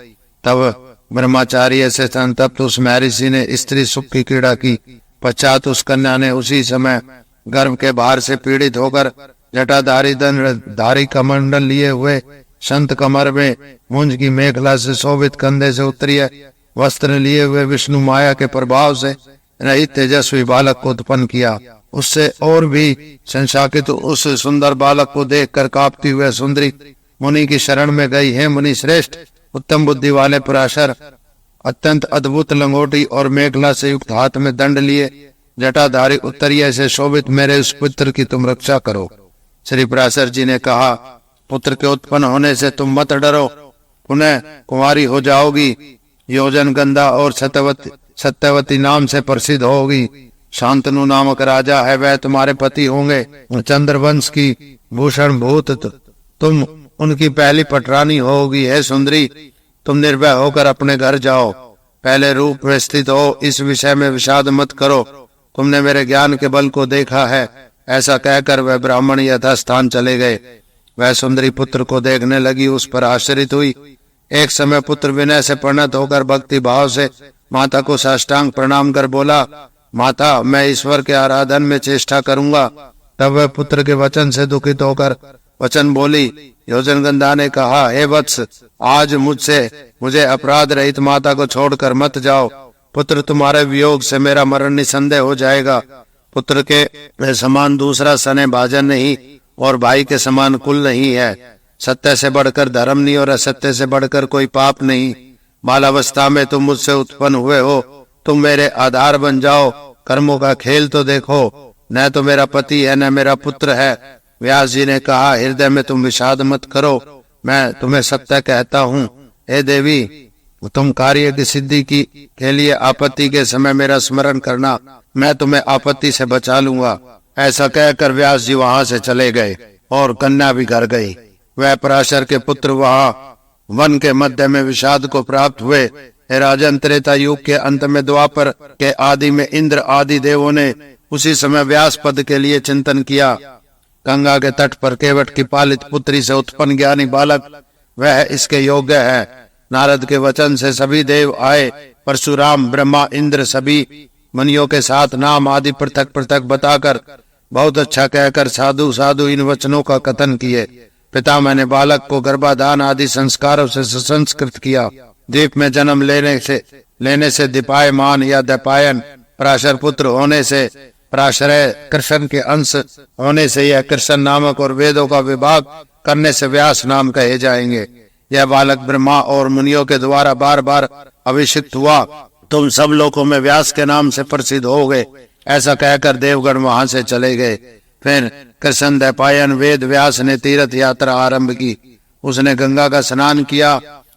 तब ब्रह्मचार्य से संतप्त उस महर्षि ने स्त्री सुख की क्रीड़ा की। पश्चात उस कन्या ने उसी समय गर्भ के भार से पीड़ित होकर जटाधारी दंडधारी कमंडल लिए हुए संत कमर में मुंज की मेखला से शोभित कंधे से उत्तरीय वस्त्र लिए हुए विष्णु माया के प्रभाव से रहित तेजस्वी बालक को उत्पन्न किया। उससे और भी संशाकित उस सुंदर बालक को देखकर कांपती हुए सुंदरी मुनि की शरण में गई। हे मुनि श्रेष्ठ, उत्तम बुद्धि वाले पराशर, अत्यंत अद्भुत लंगोटी और मेखला से युक्त हाथ में दंड लिए जटाधारी उत्तरीय से शोभित मेरे उस पुत्र की तुम रक्षा करो। श्री पराशर जी ने कहा, पुत्र के उत्पन्न होने से तुम मत डरो, पुनः कुंवारी हो जाओगी, योजन गंधा और सत्यवती नाम से प्रसिद्ध होगी। शांतनु नामक राजा है, वह तुम्हारे पति होंगे। चंद्रवंश की भूषण भूत तुम उनकी पहली पटरानी होगी। है सुंदरी, तुम निर्भय होकर अपने घर जाओ, पहले रूप में स्थित हो, इस विषय में विषाद मत करो। तुमने मेरे ज्ञान के बल को देखा है। ऐसा कहकर वह ब्राह्मण यथास्थान चले गए। वह सुंदरी पुत्र को देखने लगी, उस पर आश्रित हुई। एक समय पुत्र विनय से परिणत होकर भक्ति भाव से माता को साष्टांग प्रणाम कर बोला, माता, मैं ईश्वर के आराधन में चेष्टा करूंगा। तब वह पुत्र के वचन से दुखित होकर वचन बोली। योजनगंधा ने कहा, हे वत्स, आज मुझे अपराध रहित माता को छोड़कर मत जाओ। पुत्र, तुम्हारे वियोग से मेरा मरण निसंदेह हो जाएगा। पुत्र के समान दूसरा सने भाजन नहीं और भाई के समान कुल नहीं है। सत्य से बढ़कर धर्म नहीं और असत्य से बढ़कर कोई पाप नहीं। बालावस्था में तुम मुझसे उत्पन्न हुए हो, तुम मेरे आधार बन जाओ। कर्मों का खेल तो देखो, न तो मेरा पति है न मेरा पुत्र है। व्यास जी ने कहा, हृदय में तुम विषाद मत करो, मैं तुम्हें सत्य कहता हूँ। हे देवी, तुम कार्य की सिद्धि के लिए आपत्ति के समय मेरा स्मरण करना, मैं तुम्हें आपत्ति से बचा लूंगा। ऐसा कहकर व्यास जी वहां से चले गए और कन्या भी घर गई। वह पराशर के पुत्र वहां वन के मध्य में विषाद को प्राप्त हुए। हे राजन, त्रेता युग के अंत में द्वापर के आदि में इंद्र आदि देवों ने उसी समय व्यास पद के लिए चिंतन किया। गंगा के तट पर केवट की पालित पुत्री से उत्पन्न ज्ञानी बालक वह इसके योग्य है। नारद के वचन से सभी देव आए। परशुराम, ब्रह्मा, इंद्र सभी मुनियों के साथ नाम आदि पृथक पृथक बताकर बहुत अच्छा कहकर साधु साधु इन वचनों का कथन किए। पितामह ने बालक को गर्भाधान आदि संस्कारों से सुसंस्कृत किया। द्वीप में जन्म लेने से दीपायमान या दपायन, पराशर पुत्र होने से पराशरय, कृष्ण के अंश होने से यह कृष्ण नामक और वेदों का विभाग करने से व्यास नाम कहे जाएंगे। यह बालक ब्रह्मा और मुनियों के द्वारा बार बार अभिषिक्त हुआ। तुम सब लोगों में व्यास के नाम से प्रसिद्ध हो गए। ऐसा कहकर देवगण वहां से चले गए। फिर कृष्ण दपायन वेद व्यास ने तीर्थ यात्रा आरंभ की। उसने गंगा का स्नान किया,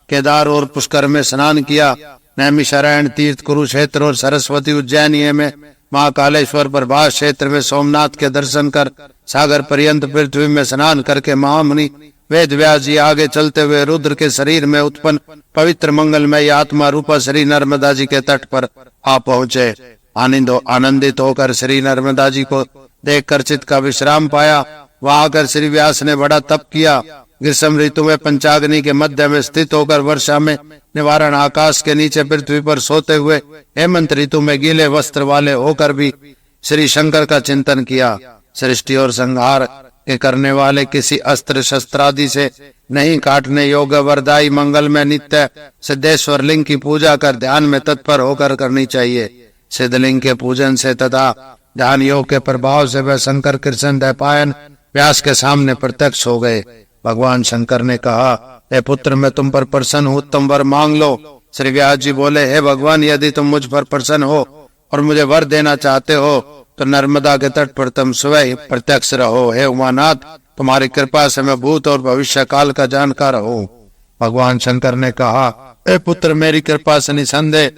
केदार और पुष्कर में स्नान किया, नैमिषारण्य तीर्थ, कुरुक्षेत्र और सरस्वती उज्जैनी में महाकालेश्वर प्रभास क्षेत्र में सोमनाथ के दर्शन कर सागर पर्यंत पृथ्वी में स्नान करके महामुनि वेद व्यास जी आगे चलते हुए रुद्र के शरीर में उत्पन्न पवित्र मंगलमय आत्मा रूपा श्री नर्मदा जी के तट पर आ पहुंचे। आनंदित होकर श्री नर्मदा जी को देखकर चित्त का विश्राम पाया। वहां आकर श्री व्यास ने बड़ा तप किया। ग्रीष्म ऋतु में पंचाग्नि के मध्य में स्थित होकर वर्षा में निवारण आकाश के नीचे पृथ्वी पर सोते हुए हेमंत ऋतु में गीले वस्त्र वाले होकर भी श्री शंकर का चिंतन किया। सृष्टि और संहार के करने वाले किसी अस्त्र शस्त्रादि से नहीं काटने योग्य वरदाई मंगल में नित्य सिद्धेश्वर लिंग की पूजा कर ध्यान में तत्पर होकर करनी चाहिए। सिद्धलिंग के पूजन से तथा ध्यान योग के प्रभाव से वह शंकर कृष्ण दपायन व्यास के सामने प्रत्यक्ष हो गए। भगवान शंकर ने कहा, हे पुत्र, मैं तुम पर प्रसन्न हूँ, तुम वर मांग लो। श्री व्यास जी बोले, हे भगवान, यदि तुम मुझ पर प्रसन्न हो और मुझे वर देना चाहते हो तो नर्मदा के तट पर तुम स्वयं ही प्रत्यक्ष रहो। हे उमानाथ, तुम्हारी कृपा से मैं भूत और भविष्य काल का जानकार हूँ। भगवान शंकर ने कहा, हे पुत्र, मेरी कृपा से निसंदेह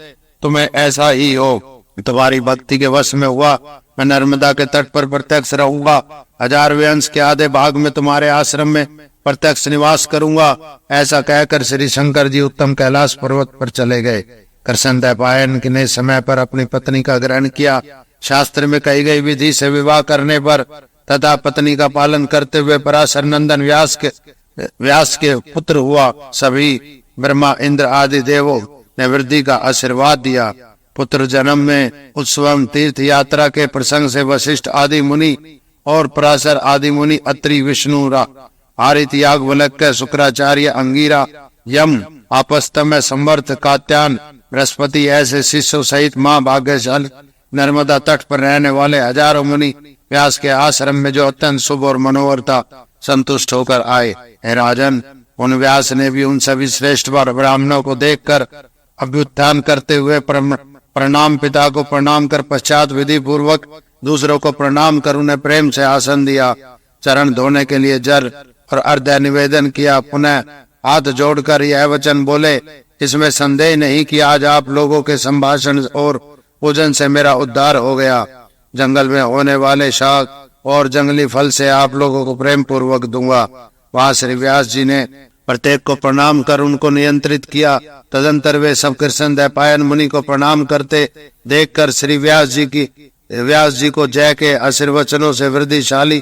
तुम्हें ऐसा ही हो। तुम्हारी भक्ति के वश में हुआ मैं नर्मदा के तट पर प्रत्यक्ष रहूंगा। 1000 अंश के आधे भाग में तुम्हारे आश्रम में प्रत्यक्ष निवास करूंगा। ऐसा कहकर श्री शंकर जी उत्तम कैलाश पर्वत पर चले गए। कृष्ण दपायन ने समय पर अपनी पत्नी का ग्रहण किया। शास्त्र में कही गई विधि से विवाह करने पर तथा पत्नी का पालन करते हुए पराशर नंदन व्यास के पुत्र हुआ। सभी ब्रह्मा, इंद्र आदि देवों ने वृद्धि का आशीर्वाद दिया। पुत्र जन्म में उत्सव तीर्थ यात्रा के प्रसंग से वशिष्ठ आदि मुनि और पराशर आदि मुनि, अत्रि, विष्णु, आरित, याज्ञवल्क्य, शुक्राचार्य, अंगिरा, यम, आपस्तमय, समर्थ, कात्यायन, बृहस्पति ऐसे शिष्यों सहित मां भाग्यशाली नर्मदा तट पर रहने वाले हजारों मुनि व्यास के आश्रम में जो अत्यंत शुभ और मनोहर था संतुष्ट होकर आए। हे राजन, उन व्यास ने भी उन सभी श्रेष्ठ ब्राह्मणों को देखकर अभ्युत्थान करते हुए प्रणाम, पिता को प्रणाम कर पश्चात विधि पूर्वक दूसरों को प्रणाम कर उन्हें प्रेम से आसन दिया। चरण धोने के लिए जल और अर्घ्य निवेदन किया। पुनः हाथ जोड़कर यह वचन बोले, इसमें संदेह नहीं कि आज आप लोगों के संभाषण और पूजन से मेरा उद्धार हो गया। जंगल में होने वाले शाक और जंगली फल से आप लोगों को प्रेम पूर्वक दूंगा। वहां श्री व्यास जी ने प्रत्येक को प्रणाम कर उनको नियंत्रित किया। तदंतर वे सब कृष्ण दपायन मुनि को प्रणाम करते देखकर श्री व्यास जी को जय के आशीर्वचनों से वृद्धिशाली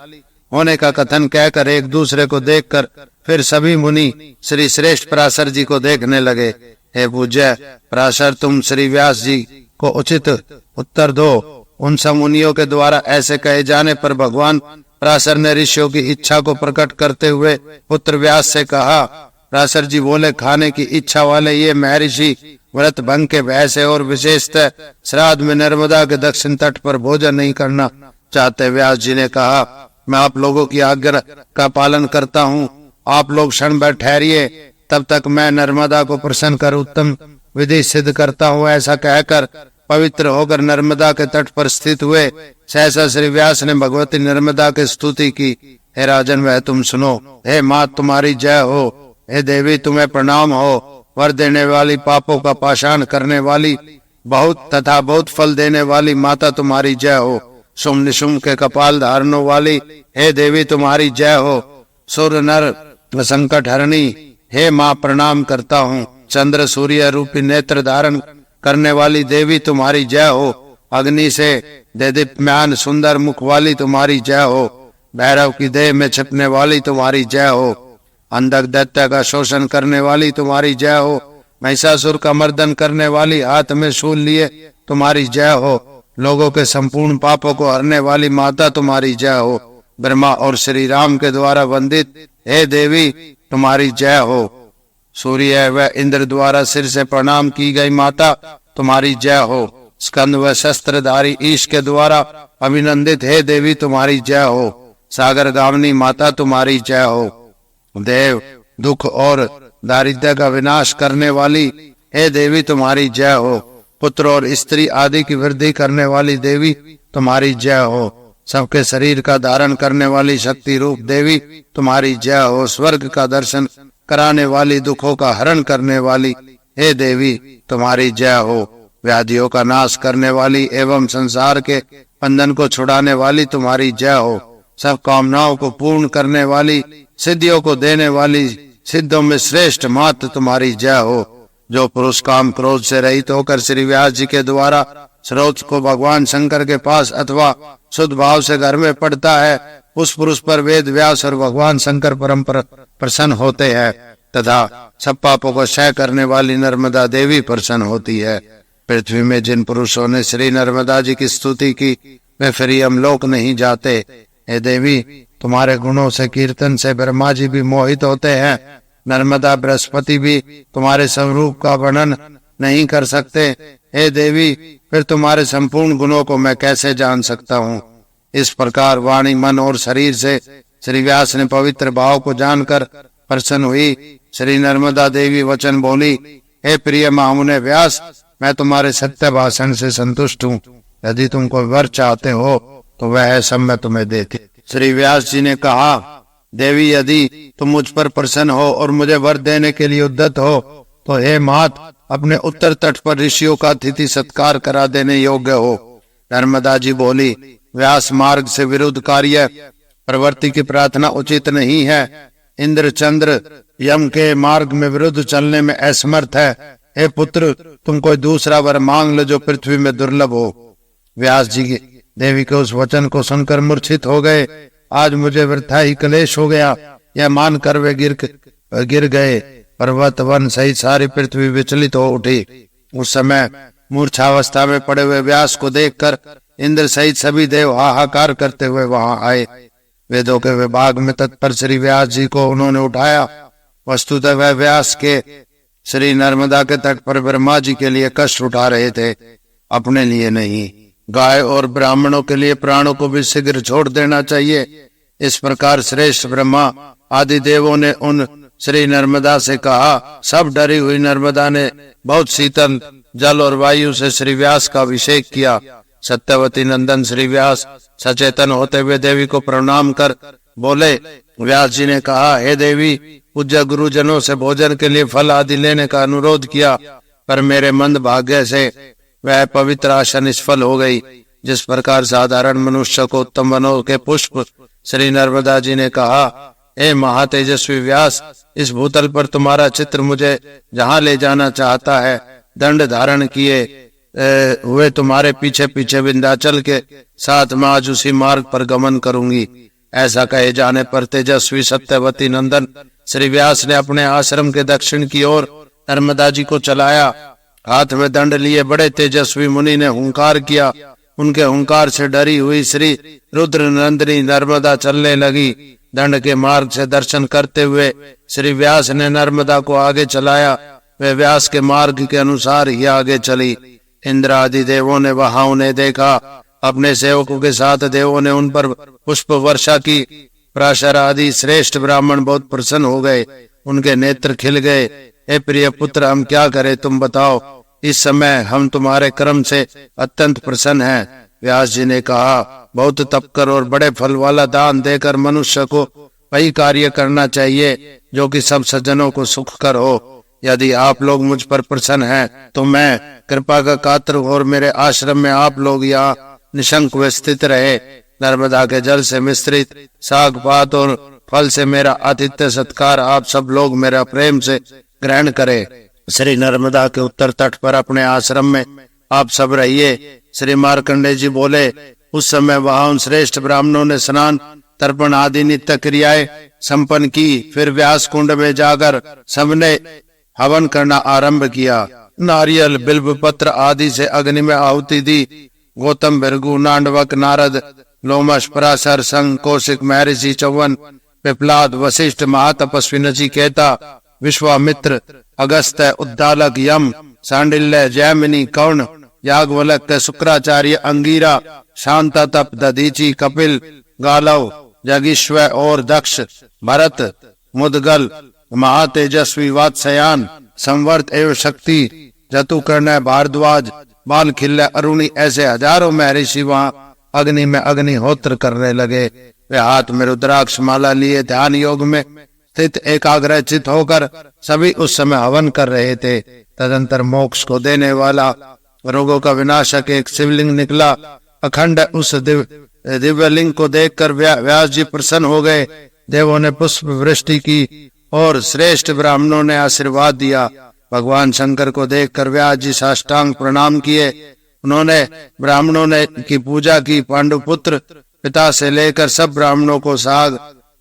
होने का कथन कहकर एक दूसरे को देखकर फिर सभी मुनि श्री श्रेष्ठ पराशर जी को देखने लगे। हे पूज्य पराशर, तुम श्री व्यास जी को उचित उत्तर दो। उन सब मुनियों के द्वारा ऐसे कहे जाने पर भगवान पराशर ने ऋषियों की इच्छा को प्रकट करते हुए पुत्र व्यास से कहा, पराशर जी बोले, खाने की इच्छा वाले ये महर्षि व्रत भंग के भय से और विशेषतः श्राद्ध में नर्मदा के दक्षिण तट पर भोजन नहीं करना चाहते। व्यास जी ने कहा, मैं आप लोगों की आज्ञा का पालन करता हूँ, आप लोग क्षण भर ठहरिए, तब तक मैं नर्मदा को प्रसन्न कर उत्तम विधि सिद्ध करता हूँ। ऐसा कहकर पवित्र होकर नर्मदा के तट पर स्थित हुए। सहसा श्री व्यास ने भगवती नर्मदा की स्तुति की। हे राजन, वह तुम सुनो। हे माँ, तुम्हारी जय हो। हे देवी, तुम्हें प्रणाम हो। वर देने वाली, पापों का पाषाण करने वाली, बहुत फल देने वाली माता तुम्हारी जय हो। शुम निशुम के कपाल धारणों वाली, हे देवी तुम्हारी जय हो। सुर नर संकट हरणी, हे माँ प्रणाम करता हूँ। चंद्र सूर्य रूपी नेत्र धारण करने वाली देवी तुम्हारी जय हो। अग्नि से देदीप्यमान सुंदर मुख वाली तुम्हारी जय हो। भैरव की देह में छिपने वाली तुम्हारी जय हो। अंधक दैत्य का शोषण करने वाली तुम्हारी जय हो। महिषासुर का मर्दन करने वाली, हाथ में शूल लिए तुम्हारी जय हो। लोगों के संपूर्ण पापों को हरने वाली माता तुम्हारी जय हो। ब्रह्मा और श्री राम के द्वारा वंदित, हे देवी तुम्हारी जय हो। सूर्य व इंद्र द्वारा सिर से प्रणाम की गई माता तुम्हारी जय हो। स्कंद व शस्त्रधारी ईश के द्वारा अभिनंदित, हे देवी तुम्हारी जय हो। सागर गावनी माता तुम्हारी जय हो। देव, दुख और दारिद्र्य का विनाश करने वाली, हे देवी तुम्हारी जय हो। पुत्र और स्त्री आदि की वृद्धि करने वाली देवी तुम्हारी जय हो। सबके शरीर का धारण करने वाली शक्ति रूप देवी तुम्हारी जय हो। स्वर्ग का दर्शन कराने वाली, दुखों का हरण करने वाली, हे देवी तुम्हारी जय हो। व्याधियों का नाश करने वाली एवं संसार के बंधन को छुड़ाने वाली तुम्हारी जय हो। सब कामनाओं को पूर्ण करने वाली, सिद्धियों को देने वाली, सिद्धों में श्रेष्ठ मात्र तुम्हारी जय हो। जो पुरुष काम क्रोध से रहित होकर श्री व्यास जी के द्वारा स्रोत को भगवान शंकर के पास अथवा शुद्ध भाव से घर में पढ़ता है, उस पुरुष पर वेद व्यास और भगवान शंकर परम प्रसन्न होते हैं तथा सब पापों को क्षय करने वाली नर्मदा देवी प्रसन्न होती है। पृथ्वी में जिन पुरुषों ने श्री नर्मदा जी की स्तुति की, वे फिर यमलोक नहीं जाते। हे देवी, तुम्हारे गुणों से, कीर्तन से ब्रह्मा जी भी मोहित होते हैं। नर्मदा बृहस्पति भी तुम्हारे स्वरूप का वर्णन नहीं कर सकते। हे देवी, फिर तुम्हारे संपूर्ण गुणों को मैं कैसे जान सकता हूँ। इस प्रकार वाणी, मन और शरीर से श्री व्यास ने पवित्र भाव को जानकर प्रसन्न हुई। श्री नर्मदा देवी वचन बोली, हे प्रिय महामुने व्यास, मैं तुम्हारे सत्य भाषण से संतुष्ट हूँ। यदि तुम कोई वर चाहते हो तो वह सब मैं तुम्हें देती। श्री व्यास जी ने कहा, देवी, यदि तुम मुझ पर प्रसन्न हो और मुझे वर देने के लिए उद्यत हो तो हे मात, अपने उत्तर तट पर ऋषियों का अतिथि सत्कार करा देने योग्य हो। नर्मदा जी बोली, व्यास मार्ग से विरुद्ध कार्य प्रवृत्ति की प्रार्थना उचित नहीं है। इंद्र चंद्र यम के मार्ग में विरुद्ध चलने में असमर्थ है। हे पुत्र, तुम कोई दूसरा वर मांग लो जो पृथ्वी में दुर्लभ हो। व्यास जी देवी के उस वचन को सुनकर मूर्छित हो गए। आज मुझे वृथा ही क्लेश हो गया, यह मानकर वे गिर गए। पर्वत वन सहित सारी पृथ्वी विचलित हो उठी। उस समय मूर्छावस्था में पड़े हुए व्यास को देखकर इंद्र सहित सभी देव हाहाकार करते हुए वहां आए। वेदों के विभाग में तत्पर श्री व्यास जी को उन्होंने उठाया। वस्तुतः वह व्यास के श्री नर्मदा के तट पर ब्रह्मा जी के लिए कष्ट उठा रहे थे, अपने लिए नहीं। गाय और ब्राह्मणों के लिए प्राणों को भी शीघ्र छोड़ देना चाहिए। इस प्रकार श्रेष्ठ ब्रह्मा आदि देवों ने उन श्री नर्मदा से कहा। सब डरी हुई नर्मदा ने बहुत शीतल जल और वायु से श्री व्यास का अभिषेक किया। सत्यवती नंदन श्री व्यास सचेतन होते हुए देवी को प्रणाम कर बोले। व्यास जी ने कहा, हे देवी, पूज्य गुरुजनों से भोजन के लिए फल आदि लेने का अनुरोध किया, पर मेरे मंद भाग्य से वह पवित्र आशा निष्फल हो गई। जिस प्रकार साधारण मनुष्य को उत्तम वनों के पुष्प श्री नर्मदा जी ने कहा, हे महातेजस्वी व्यास, इस भूतल पर तुम्हारा चित्र मुझे जहाँ ले जाना चाहता है, दंड धारण किए हुए तुम्हारे पीछे पीछे विंध्याचल के साथ मैं आज उसी मार्ग पर गमन करूंगी। ऐसा कहे जाने पर तेजस्वी सत्यवती नंदन श्री व्यास ने अपने आश्रम के दक्षिण की ओर नर्मदा जी को चलाया। हाथ में दंड लिए बड़े तेजस्वी मुनि ने हुंकार किया। उनके हुंकार से डरी हुई श्री रुद्र नंदिनी नर्मदा चलने लगी। दंड के मार्ग से दर्शन करते हुए श्री व्यास ने नर्मदा को आगे चलाया। वे व्यास के मार्ग के अनुसार ही आगे चली। इंद्र आदि देवों ने वहां उन्हें देखा। अपने सेवकों के साथ देवों ने उन पर पुष्प वर्षा की। पराशर आदि श्रेष्ठ ब्राह्मण बहुत प्रसन्न हो गए, उनके नेत्र खिल गए। हे प्रिय पुत्र, हम क्या करें, तुम बताओ। इस समय हम तुम्हारे कर्म से अत्यंत प्रसन्न हैं। व्यास जी ने कहा, बहुत तप कर और बड़े फल वाला दान देकर मनुष्य को वही कार्य करना चाहिए जो कि सब सज्जनों को सुख कर हो। यदि आप लोग मुझ पर प्रसन्न हैं तो मैं कृपा का पात्र और मेरे आश्रम में आप लोग यहाँ निशंक व स्थित रहे। नर्मदा के जल से मिश्रित साग पात और फल से मेरा आतिथ्य सत्कार आप सब लोग मेरा प्रेम से ग्रहण करें। श्री नर्मदा के उत्तर तट पर अपने आश्रम में आप सब रहिए। श्री मार्कंडेय जी बोले, उस समय वहां उन श्रेष्ठ ब्राह्मणों ने स्नान तर्पण आदि नित्य क्रियाएं संपन्न की। फिर व्यास कुंड में जाकर सबने हवन करना आरंभ किया। नारियल बिल्व पत्र आदि से अग्नि में आहुति दी। गौतम, भृगु, नांडवक, नारद, लोमश, पराशर, संग, कौशिक, महर्षि चौवन, पिपलाद, वशिष्ठ, महातपस्वी नचिकेता, विश्वामित्र, अगस्त्य, उद्दालक, यम, सांडिल्य, जैमिनी, कर्ण, याज्ञवल्क्य, शुक्राचार्य, अंगीरा, शांततप, दधीचि, कपिल, गालव, जगिश्व और दक्ष, भरत, मुदगल, महातेजस्वी, वात्स्यायन, संवर्त एवं शक्ति, जतुकर्ण, भारद्वाज, बालखिल्य, अरुणि, ऐसे हजारों महर्षि वहां अग्नि में अग्निहोत्र करने लगे। वे हाथ में रुद्राक्ष माला लिए ध्यान योग में स्थित एकाग्रचित होकर सभी उस समय हवन कर रहे थे। तदंतर मोक्ष को देने वाला, रोगों का विनाशक एक शिवलिंग निकला। अखंड उस दिव्यलिंग को देखकर व्यास जी प्रसन्न हो गए। देवों ने पुष्प वृष्टि की और श्रेष्ठ ब्राह्मणों ने आशीर्वाद दिया। भगवान शंकर को देखकर व्यास जी साष्टांग प्रणाम किए। उन्होंने ब्राह्मणों ने की पूजा की। पांडुपुत्र पिता से लेकर सब ब्राह्मणों को साग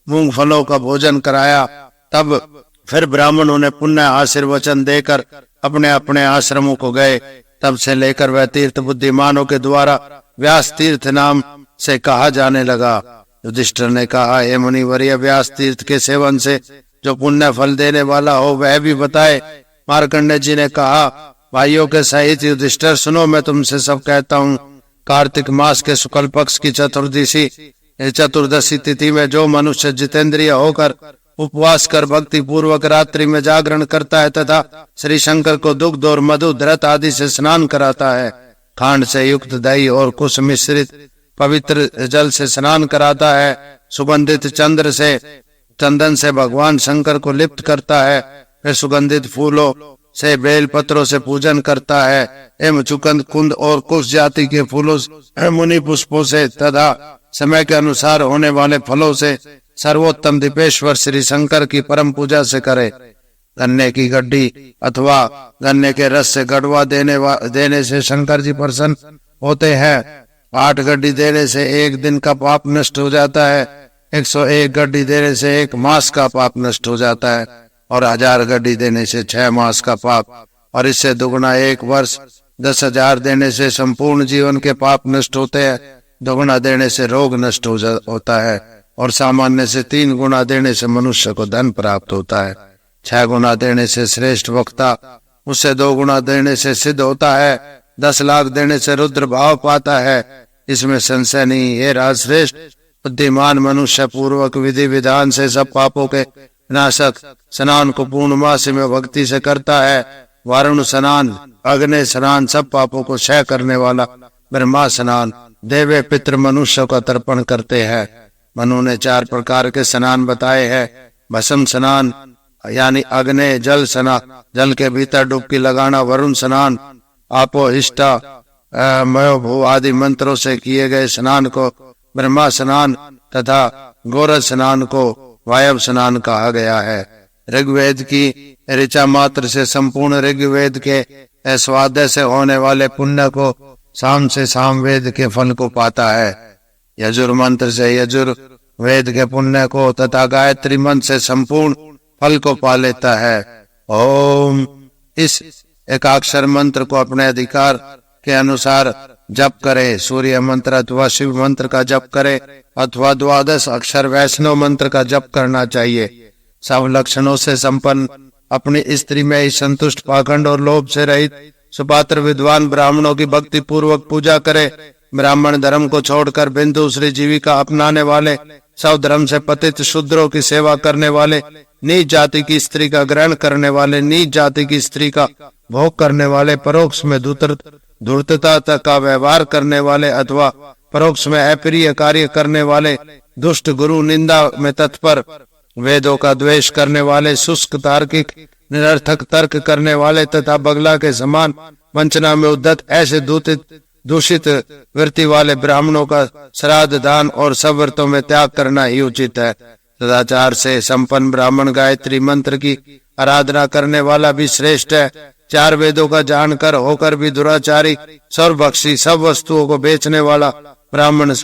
मूंग फलों का भोजन कराया। तब फिर ब्राह्मणों ने पुण्य आशीर्वचन देकर अपने अपने आश्रमों को गए। तब से लेकर वह तीर्थ बुद्धिमानों के द्वारा व्यास तीर्थ नाम से कहा जाने लगा। युधिष्ठिर ने कहा, हे मुनिवर्य, व्यास तीर्थ के सेवन से जो पुण्य फल देने वाला हो वह भी बताए। मार्कंडेय जी ने कहा, भाइयों के सहित युधिष्ठिर, सुनो, मैं तुमसे सब कहता हूँ। कार्तिक मास के शुक्ल पक्ष की चतुर्दशी तिथि में जो मनुष्य जितेंद्रिय होकर उपवास कर भक्ति पूर्वक रात्रि में जागरण करता है तथा श्री शंकर को दुग्ध और मधु धृत आदि से स्नान कराता है, खांड से युक्त दही और कुश मिश्रित पवित्र जल से स्नान कराता है, सुगंधित चंदन से भगवान शंकर को लिप्त करता है, फिर सुगंधित फूलों से बेल पत्रों से पूजन करता है, एवं चुकंद, कुंद और कुश जाति के फूलों, मुनि पुष्पों से तथा समय के अनुसार होने वाले फलों से सर्वोत्तम दीपेश्वर श्री शंकर की परम पूजा से करे। गन्ने की गड्डी अथवा गन्ने के रस से गड़वा देने से शंकर जी प्रसन्न होते हैं। 8 गड्डी देने से 1 दिन का पाप नष्ट हो जाता है। 101 गड्डी देने से 1 मास का पाप नष्ट हो जाता है और 1000 गड्डी देने से 6 मास का पाप, और इससे दुगुना 1 वर्ष 10,000 देने से संपूर्ण जीवन के पाप नष्ट होते हैं। दुगुना देने से रोग नष्ट होता है और सामान्य से 3 गुना देने से मनुष्य को धन प्राप्त होता है। 6 गुना देने से श्रेष्ठ वक्ता, उससे 2 गुना देने से सिद्ध होता है। 10 लाख देने से रुद्र भाव पाता है। इसमें संशय नहीं। ये राजश्रेष्ठ बुद्धिमान मनुष्य पूर्वक विधि विधान से सब पापों के नाशक स्नान को पूर्णमासी में भक्ति से करता है। वारुण स्नान, अग्नि स्नान, सब पापों को क्षय करने वाला ब्रह्मा स्नान, देवे पितृ मनुष्य का तर्पण करते हैं। मनु ने 4 प्रकार के स्नान बताए हैं। भस्म स्नान यानी अग्नि जल स्नान, जल के भीतर डुबकी लगाना, वरुण स्नान, आपो हिष्टा मयो भू आदि मंत्रों से किए गए स्नान को ब्रह्मा स्नान तथा गोरज स्नान को वायव स्नान कहा गया है। ऋग्वेद की ऋचा मात्र से संपूर्ण ऋग्वेद के स्वाध्याय से होने वाले पुण्य को साम से साम वेद के फल को पाता है। यजुर मंत्र से यजुर वेद के पुण्य को तथा गायत्री मंत्र से संपूर्ण फल को पा लेता है। ओम इस एकाक्षर मंत्र को अपने अधिकार के अनुसार जप करे, सूर्य मंत्र अथवा शिव मंत्र का जप करे अथवा 12 अक्षर वैष्णव मंत्र का जप करना चाहिए। सब लक्षणों से संपन्न, अपनी स्त्री में ही संतुष्ट, पाखंड और लोभ से रहित, सुपात्र विद्वान ब्राह्मणों की भक्ति पूर्वक पूजा करे। ब्राह्मण धर्म को छोड़कर बिन दूसरी जीविका अपनाने वाले, सब धर्म से पतित शूद्रों की सेवा करने वाले, नीच जाति की स्त्री का ग्रहण करने वाले, नीच जाति की स्त्री का भोग करने वाले, परोक्ष में धूर्तता तक का व्यवहार करने वाले अथवा परोक्ष में अप्रिय कार्य करने वाले, दुष्ट गुरु निंदा में तत्पर, वेदों का द्वेष करने वाले, शुष्क तार्किक निरर्थक तर्क करने वाले तथा बगला के समान वंचना में उद्धत, ऐसे दूषित वृत्ति वाले ब्राह्मणों का श्राद्ध, दान और सब व्रतों में त्याग करना ही उचित है। सदाचार से संपन्न ब्राह्मण गायत्री मंत्र की आराधना करने वाला भी श्रेष्ठ है। 4 वेदों का जानकर होकर भी दुराचारी, सर्वभक्षी, सब वस्तुओं को बेचने वाला ब्राह्मण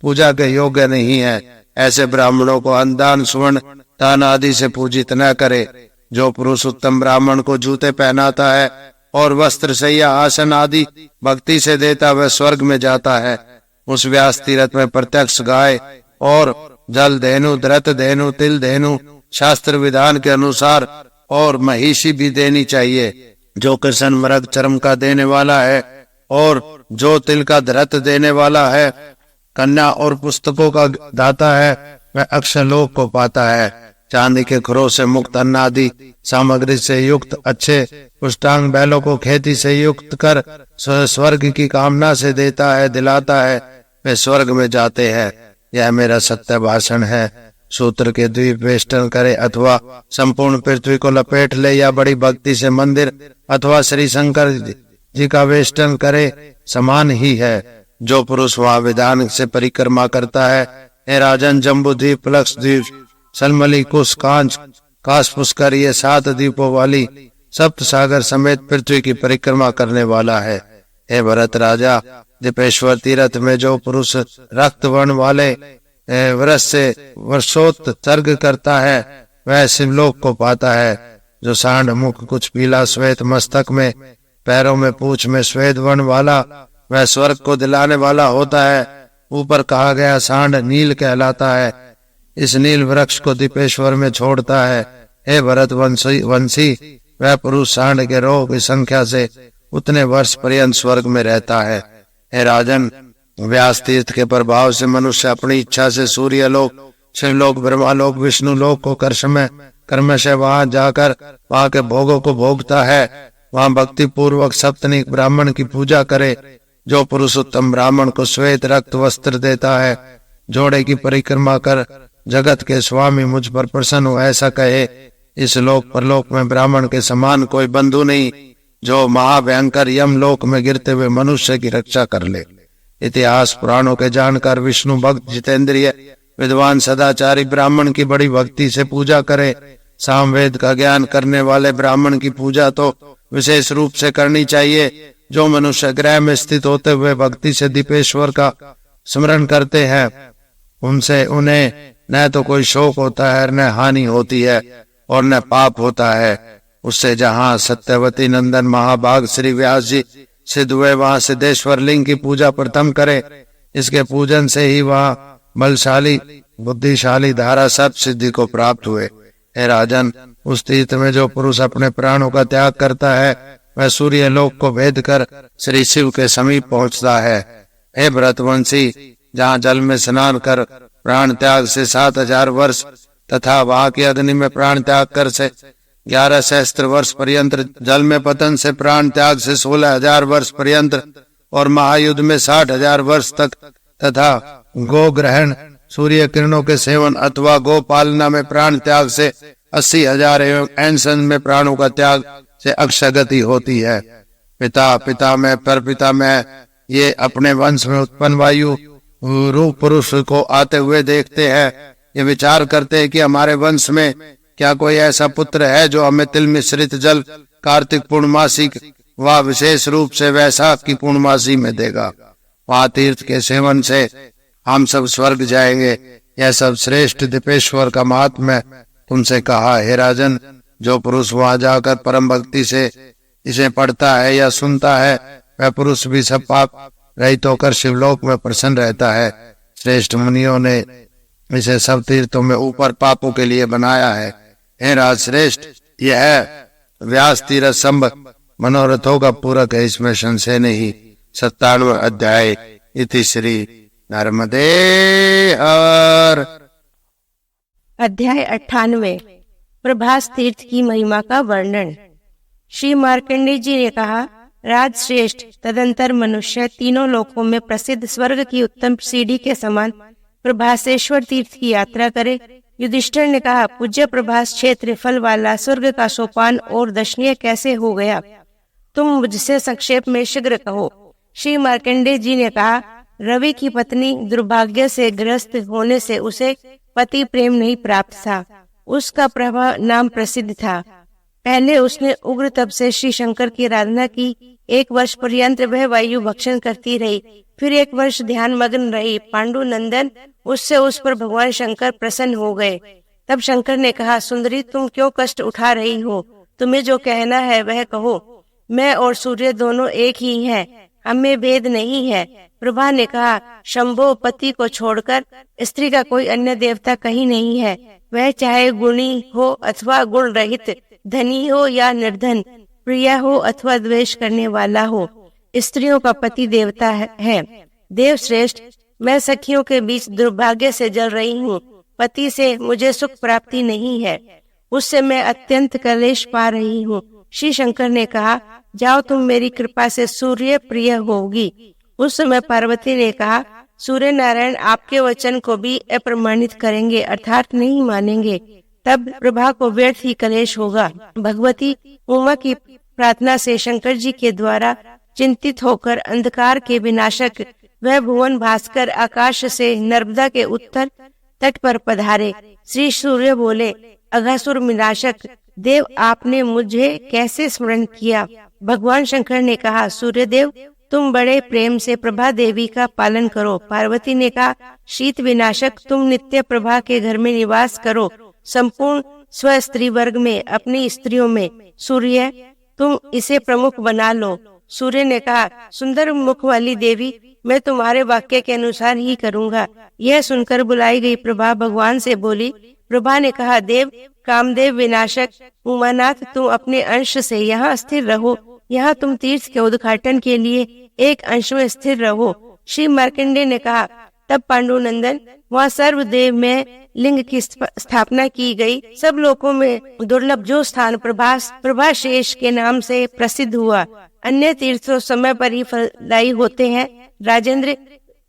पूजा के योग्य नहीं है। ऐसे ब्राह्मणों को अन्नदान, सुवर्ण दान आदि से पूजित न करे। जो पुरुष उत्तम ब्राह्मण को जूते पहनाता है और वस्त्र, शैया, आसन आदि भक्ति से देता, वह स्वर्ग में जाता है। उस व्यास तीर्थ में प्रत्यक्ष गाय और जल धेनु, धृत धेनु, तिल धेनु शास्त्र विधान के अनुसार और महिषी भी देनी चाहिए। जो कृष्ण मृग चर्म का देने वाला है और जो तिल का धृत देने वाला है, कन्या और पुस्तकों का दाता है, वह अक्षरलोक को पाता है। चांदी के खुरों से मुक्त अन्न आदि सामग्री से युक्त अच्छे पुष्टांग बैलों को खेती से युक्त कर स्वर्ग की कामना से देता है, दिलाता है, वे स्वर्ग में जाते हैं। यह मेरा सत्य भाषण है। सूत्र के द्वीप वेष्टन करे अथवा संपूर्ण पृथ्वी को लपेट ले, या बड़ी भक्ति से मंदिर अथवा श्री शंकर जी का वेष्टन करे, समान ही है। जो पुरुष वहाँ विधान से परिक्रमा करता है, हे राजन, जम्बू द्वीप, प्लक्ष द्वीप, सलमली, कुश, कांच, काश, पुष्कर, ये 7 द्वीपों वाली सप्त सागर समेत पृथ्वी की परिक्रमा करने वाला है। हे भरत राजा, दीपेश्वर तीर्थ में जो पुरुष रक्त वर्ण वाले वृष से वर्षोत्सर्ग करता है, वह शिवलोक को पाता है। जो सांड मुख, कुछ पीला श्वेत, मस्तक में, पैरों में, पूंछ में श्वेत वर्ण वाला, वह स्वर्ग को दिलाने वाला होता है। ऊपर कहा गया सांड नील कहलाता है। इस नील वृक्ष को दीपेश्वर में छोड़ता है। हे भरत वंशी, वह पुरुष सांड के रोग की संख्या से उतने वर्ष पर्यंत स्वर्ग में रहता है। हे राजन, व्यास तीर्थ के प्रभाव से मनुष्य अपनी इच्छा से सूर्य लोक, शिवलोक, ब्रह्मालोक, विष्णु लोक को कर्मशः वहां जाकर वहां के भोगों को भोगता है। वहां भक्ति पूर्वक सप्तनिक ब्राह्मण की पूजा करे। जो पुरुष उत्तम ब्राह्मण को श्वेत रक्त वस्त्र देता है, जोड़े की परिक्रमा कर जगत के स्वामी मुझ पर प्रसन्न हो, ऐसा कहे। इस लोक परलोक में ब्राह्मण के समान कोई बंधु नहीं, जो महाभयंकर यम लोक में गिरते हुए मनुष्य की रक्षा कर ले। इतिहास पुराणों के जानकर विष्णु भक्त जितेंद्रिय विद्वान सदाचारी ब्राह्मण की बड़ी भक्ति से पूजा करे। सामवेद का ज्ञान करने वाले ब्राह्मण की पूजा तो विशेष रूप से करनी चाहिए। जो मनुष्य गृह में स्थित होते हुए भक्ति से दीपेश्वर का स्मरण करते हैं, उन्हें न तो कोई शोक होता है, न हानि होती है और न पाप होता है। उससे जहाँ सत्यवती नंदन महाभाग श्री व्यास जी सिद्ध हुए, वहां सिद्धेश्वर लिंग की पूजा प्रथम करे। इसके पूजन से ही वहाँ बलशाली, बुद्धिशाली, धारा सर्प सिद्धि को प्राप्त हुए। हे राजन, उस तीर्थ में जो पुरुष अपने प्राणों का त्याग करता है, वह सूर्य लोक को भेद कर श्री शिव के समीप पहुंचता है। हे भरतवंशी, जहाँ जल में स्नान कर प्राण त्याग से 7000 वर्ष तथा वहां की अग्नि में प्राण त्याग कर से 11 सहस्त्र वर्ष पर्यंत, जल में पतन से प्राण त्याग से 16000 वर्ष पर्यंत और महायुद्ध में 60000 वर्ष तक, तथा गो ग्रहण, सूर्य किरणों के सेवन अथवा गो पालना में प्राण त्याग से 80,000 एवं ऐनसन में प्राणों का त्याग से अक्षगति होती है। पिता में परपिता में ये अपने वंश में उत्पन्न वायु रूप पुरुष को आते हुए देखते हैं। ये विचार करते हैं कि हमारे वंश में क्या कोई ऐसा पुत्र है जो हमें तिल मिश्रित जल कार्तिक पूर्णमासी व विशेष रूप से वैशाख की पूर्णमासी में देगा। वहां तीर्थ के सेवन से हम सब स्वर्ग जाएंगे। यह सब श्रेष्ठ दीपेश्वर का महात्म्य तुमसे कहा। हे राजन, जो पुरुष वहां जाकर परम भक्ति से इसे पढ़ता है या सुनता है, वह पुरुष भी सब पाप रहित होकर शिवलोक में प्रसन्न रहता है। श्रेष्ठ मुनियों ने इसे सब तीर्थों में ऊपर पापों के लिए बनाया है। हे राज श्रेष्ठ, यह व्यास तीर्थ संभ मनोरथों का पूरक है, इसमें संशय नहीं। 97वां अध्याय। इति श्री नर्मदे हर। अध्याय 98 प्रभास तीर्थ की महिमा का वर्णन। श्री मार्कंडेय जी ने कहा, राजश्रेष्ठ, तदंतर मनुष्य तीनों लोकों में प्रसिद्ध स्वर्ग की उत्तम सीढ़ी के समान प्रभासेश्वर तीर्थ की यात्रा करे। युधिष्ठिर ने कहा, पूज्य प्रभास क्षेत्र फल वाला स्वर्ग का सोपान और दर्शनीय कैसे हो गया? तुम मुझसे संक्षेप में शीघ्र कहो। श्री मार्कंडेय जी ने कहा, रवि की पत्नी दुर्भाग्य से ग्रस्त होने से उसे पति प्रेम नहीं प्राप्त था। उसका प्रभा नाम प्रसिद्ध था। पहले उसने उग्र तप से श्री शंकर की आराधना की। 1 वर्ष पर्यंत वह वायु भक्षण करती रही। फिर 1 वर्ष ध्यान मग्न रही। पांडु नंदन उससे उस पर भगवान शंकर प्रसन्न हो गए। तब शंकर ने कहा, सुंदरी, तुम क्यों कष्ट उठा रही हो? तुम्हें जो कहना है वह कहो। मैं और सूर्य दोनों एक ही हैं, हमें भेद नहीं है। प्रभा ने कहा, शंभो, पति को छोड़कर स्त्री का कोई अन्य देवता कहीं नहीं है। वह चाहे गुणी हो अथवा गुण रहित, धनी हो या निर्धन, प्रिय हो अथवा द्वेष करने वाला हो, स्त्रियों का पति देवता है। देव श्रेष्ठ, मैं सखियों के बीच दुर्भाग्य से जल रही हूँ। पति से मुझे सुख प्राप्ति नहीं है, उससे मैं अत्यंत कलेश पा रही हूँ। श्री शंकर ने कहा, जाओ, तुम मेरी कृपा से सूर्य प्रिय होगी। उस समय पार्वती ने कहा, सूर्य नारायण आपके वचन को भी अप्रमाणित करेंगे, अर्थात नहीं मानेंगे। तब प्रभा को व्यर्थ ही कलेश होगा। भगवती उमा की प्रार्थना से शंकर जी के द्वारा चिंतित होकर अंधकार के विनाशक वह भुवन भास्कर आकाश से नर्मदा के उत्तर तट पर पधारे। श्री सूर्य बोले, अघासुर विनाशक देव, आपने मुझे कैसे स्मरण किया? भगवान शंकर ने कहा, सूर्यदेव, तुम बड़े प्रेम से प्रभा देवी का पालन करो। पार्वती ने कहा, शीत विनाशक, तुम नित्य प्रभा के घर में निवास करो, संपूर्ण स्व स्त्री वर्ग में, अपनी स्त्रियों में। सूर्य, तुम इसे प्रमुख बना लो। सूर्य ने कहा, सुंदर मुख वाली देवी, मैं तुम्हारे वाक्य के अनुसार ही करूँगा। यह सुनकर बुलाई गई प्रभा भगवान से बोली। प्रभा ने कहा, देव, कामदेव विनाशक उमानाथ, तुम अपने अंश से यहाँ स्थिर रहो। यहाँ तुम तीर्थ के उद्घाटन के लिए एक अंश में स्थिर रहो। श्री मार्कंडेय ने कहा, तब पांडुनंदन, वहाँ सर्वदेव में लिंग की स्थापना की गई। सब लोकों में दुर्लभ जो स्थान प्रभाशेष के नाम से प्रसिद्ध हुआ। अन्य तीर्थों समय पर ही फलदायी होते हैं राजेंद्र,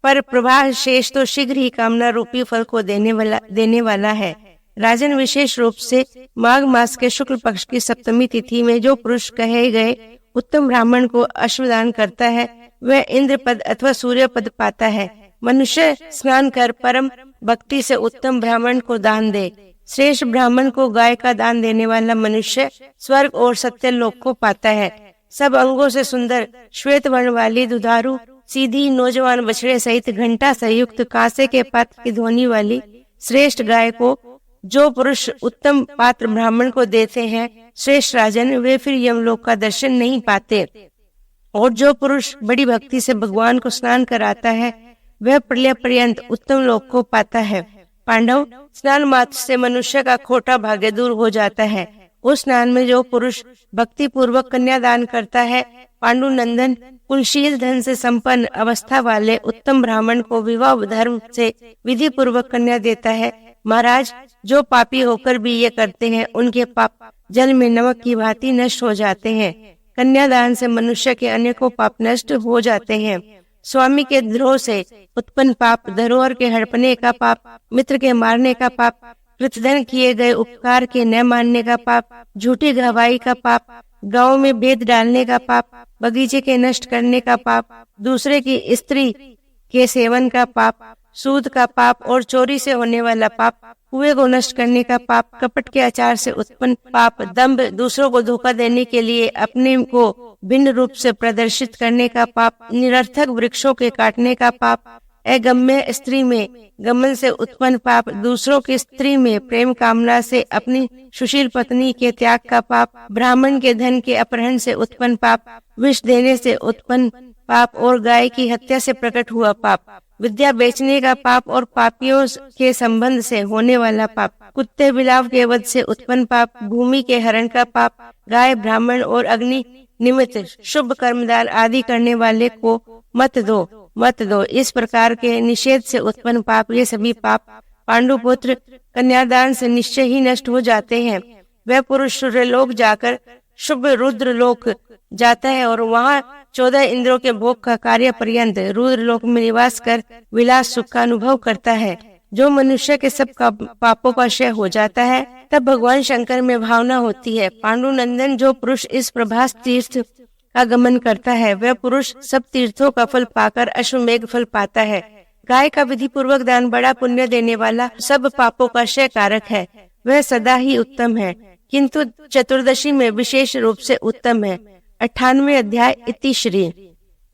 पर प्रभाशेष तो शीघ्र ही कामना रूपी फल को देने वाला है। राजन, विशेष रूप से माघ मास के शुक्ल पक्ष की सप्तमी तिथि में जो पुरुष कहे गए उत्तम ब्राह्मण को अश्वदान करता है, वह इंद्र पद अथवा सूर्य पद पाता है। मनुष्य स्नान कर परम भक्ति से उत्तम ब्राह्मण को दान दे। श्रेष्ठ ब्राह्मण को गाय का दान देने वाला मनुष्य स्वर्ग और सत्य लोक को पाता है। सब अंगों से सुंदर श्वेत वर्ण वाली, दुधारू, सीधी, नौजवान बछड़े सहित घंटा संयुक्त कांसे के पात्र की ध्वनि वाली श्रेष्ठ गाय को जो पुरुष उत्तम पात्र ब्राह्मण को देते हैं, श्रेष्ठ राजन, वे फिर यमलोक का दर्शन नहीं पाते। और जो पुरुष बड़ी भक्ति से भगवान को स्नान कराता है, वह प्रलय पर्यंत उत्तम लोक को पाता है। पांडव, स्नान मात्र से मनुष्य का खोटा भाग्य दूर हो जाता है। उस स्नान में जो पुरुष भक्ति पूर्वक कन्यादान करता है, पांडुनंदन, कुलशील धन से संपन्न अवस्था वाले उत्तम ब्राह्मण को विवाह धर्म से विधि पूर्वक कन्या देता है। महाराज, जो पापी होकर भी ये करते हैं, उनके पाप जल में नमक की भांति नष्ट हो जाते हैं। कन्यादान से मनुष्य के अनेकों पाप नष्ट हो जाते हैं। स्वामी के द्रोह से उत्पन्न पाप, धरोहर के हड़पने का पाप, मित्र के मारने का पाप, कृतधन किए गए उपकार के न मानने का पाप, झूठी गवाही का पाप, गांव में भेद डालने का पाप, बगीचे के नष्ट करने का पाप, दूसरे की स्त्री के सेवन का पाप, सूद का पाप और चोरी से होने वाला पाप, कुएं को नष्ट करने का पाप, कपट के आचार से उत्पन्न पाप, दंभ, दूसरों को धोखा देने के लिए अपने को भिन्न रूप से प्रदर्शित करने का पाप, निरर्थक वृक्षों के काटने का पाप, अगम्य स्त्री में गमन से उत्पन्न पाप, दूसरों की स्त्री में प्रेम कामना से अपनी सुशील पत्नी के त्याग का पाप, ब्राह्मण के धन के अपहरण से उत्पन्न पाप, विष देने से उत्पन्न पाप और गाय की हत्या से प्रकट हुआ पाप, विद्या बेचने का पाप और पापियों के संबंध से होने वाला पाप, कुत्ते बिलाव के वध से उत्पन्न पाप, भूमि के हरण का पाप, गाय ब्राह्मण और अग्नि निमित्त शुभ कर्मदान आदि करने वाले को मत दो। इस प्रकार के निषेध से उत्पन्न पाप, ये सभी पाप पांडुपुत्र कन्यादान से निश्चय ही नष्ट हो जाते हैं। वह पुरुष सूर्यलोक जाकर शुभ रुद्र लोक जाता है और वहाँ 14 इंद्रों के भोग का कार्य पर्यंत रुद्र लोक में निवास कर विलास सुख का अनुभव करता है। जो मनुष्य के सब पापों का क्षय हो जाता है, तब भगवान शंकर में भावना होती है। पांडुनंदन, जो पुरुष इस प्रभास तीर्थ का गमन करता है, वह पुरुष सब तीर्थों का फल पाकर अश्वमेघ फल पाता है। गाय का विधि पूर्वक दान बड़ा पुण्य देने वाला, सब पापों का क्षय कारक है। वह सदा ही उत्तम है, किंतु चतुर्दशी में विशेष रूप से उत्तम है। 98 अध्याय इति श्री।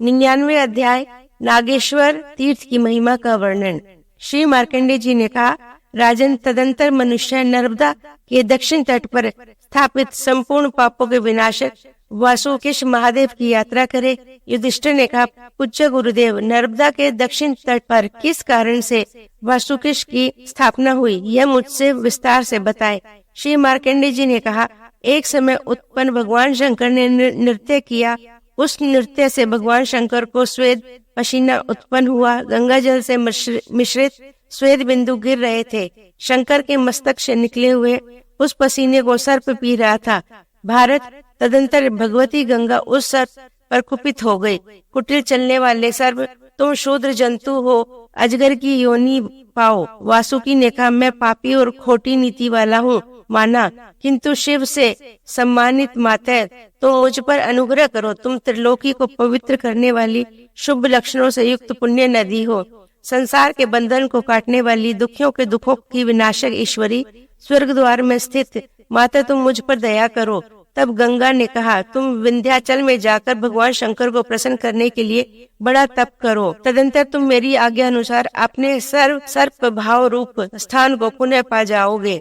99 अध्याय नागेश्वर तीर्थ की महिमा का वर्णन। श्री मार्कंडेय जी ने कहा, राजन, तदंतर मनुष्य नर्मदा के दक्षिण तट पर स्थापित संपूर्ण पापों के विनाशक वासुकिश महादेव की यात्रा करे। युधिष्ठिर ने कहा, पूज्य गुरुदेव, नर्मदा के दक्षिण तट पर किस कारण से वासुकिश की स्थापना हुई, यह मुझसे विस्तार से बताएं। श्री मार्कंडेय जी ने कहा, एक समय उत्पन्न भगवान शंकर ने नृत्य किया। उस नृत्य से भगवान शंकर को स्वेद पसीना उत्पन्न हुआ। गंगा जल से मिश्रित स्वेद बिंदु गिर रहे थे। शंकर के मस्तक से निकले हुए उस पसीने को सर्प पी रहा था। भारत, तदंतर भगवती गंगा उस सर्प पर कुपित हो गई। कुटिल चलने वाले सर्प, तुम शूद्र जंतु हो, अजगर की योनि पाओ। वासुकी ने कहा, मैं पापी और खोटी नीति वाला हूँ माना, किंतु शिव से सम्मानित माता, तुम मुझ पर अनुग्रह करो। तुम त्रिलोकी को पवित्र करने वाली शुभ लक्षणों से युक्त पुण्य नदी हो। संसार के बंधन को काटने वाली, दुखियों के दुखों की विनाशक ईश्वरी, स्वर्ग द्वार में स्थित माता, तुम मुझ पर दया करो। तब गंगा ने कहा, तुम विंध्याचल में जाकर भगवान शंकर को प्रसन्न करने के लिए बड़ा तप करो। तदंतर तुम मेरी आज्ञा अनुसार अपने सर्प भाव रूप स्थान को पुनः पा जाओगे।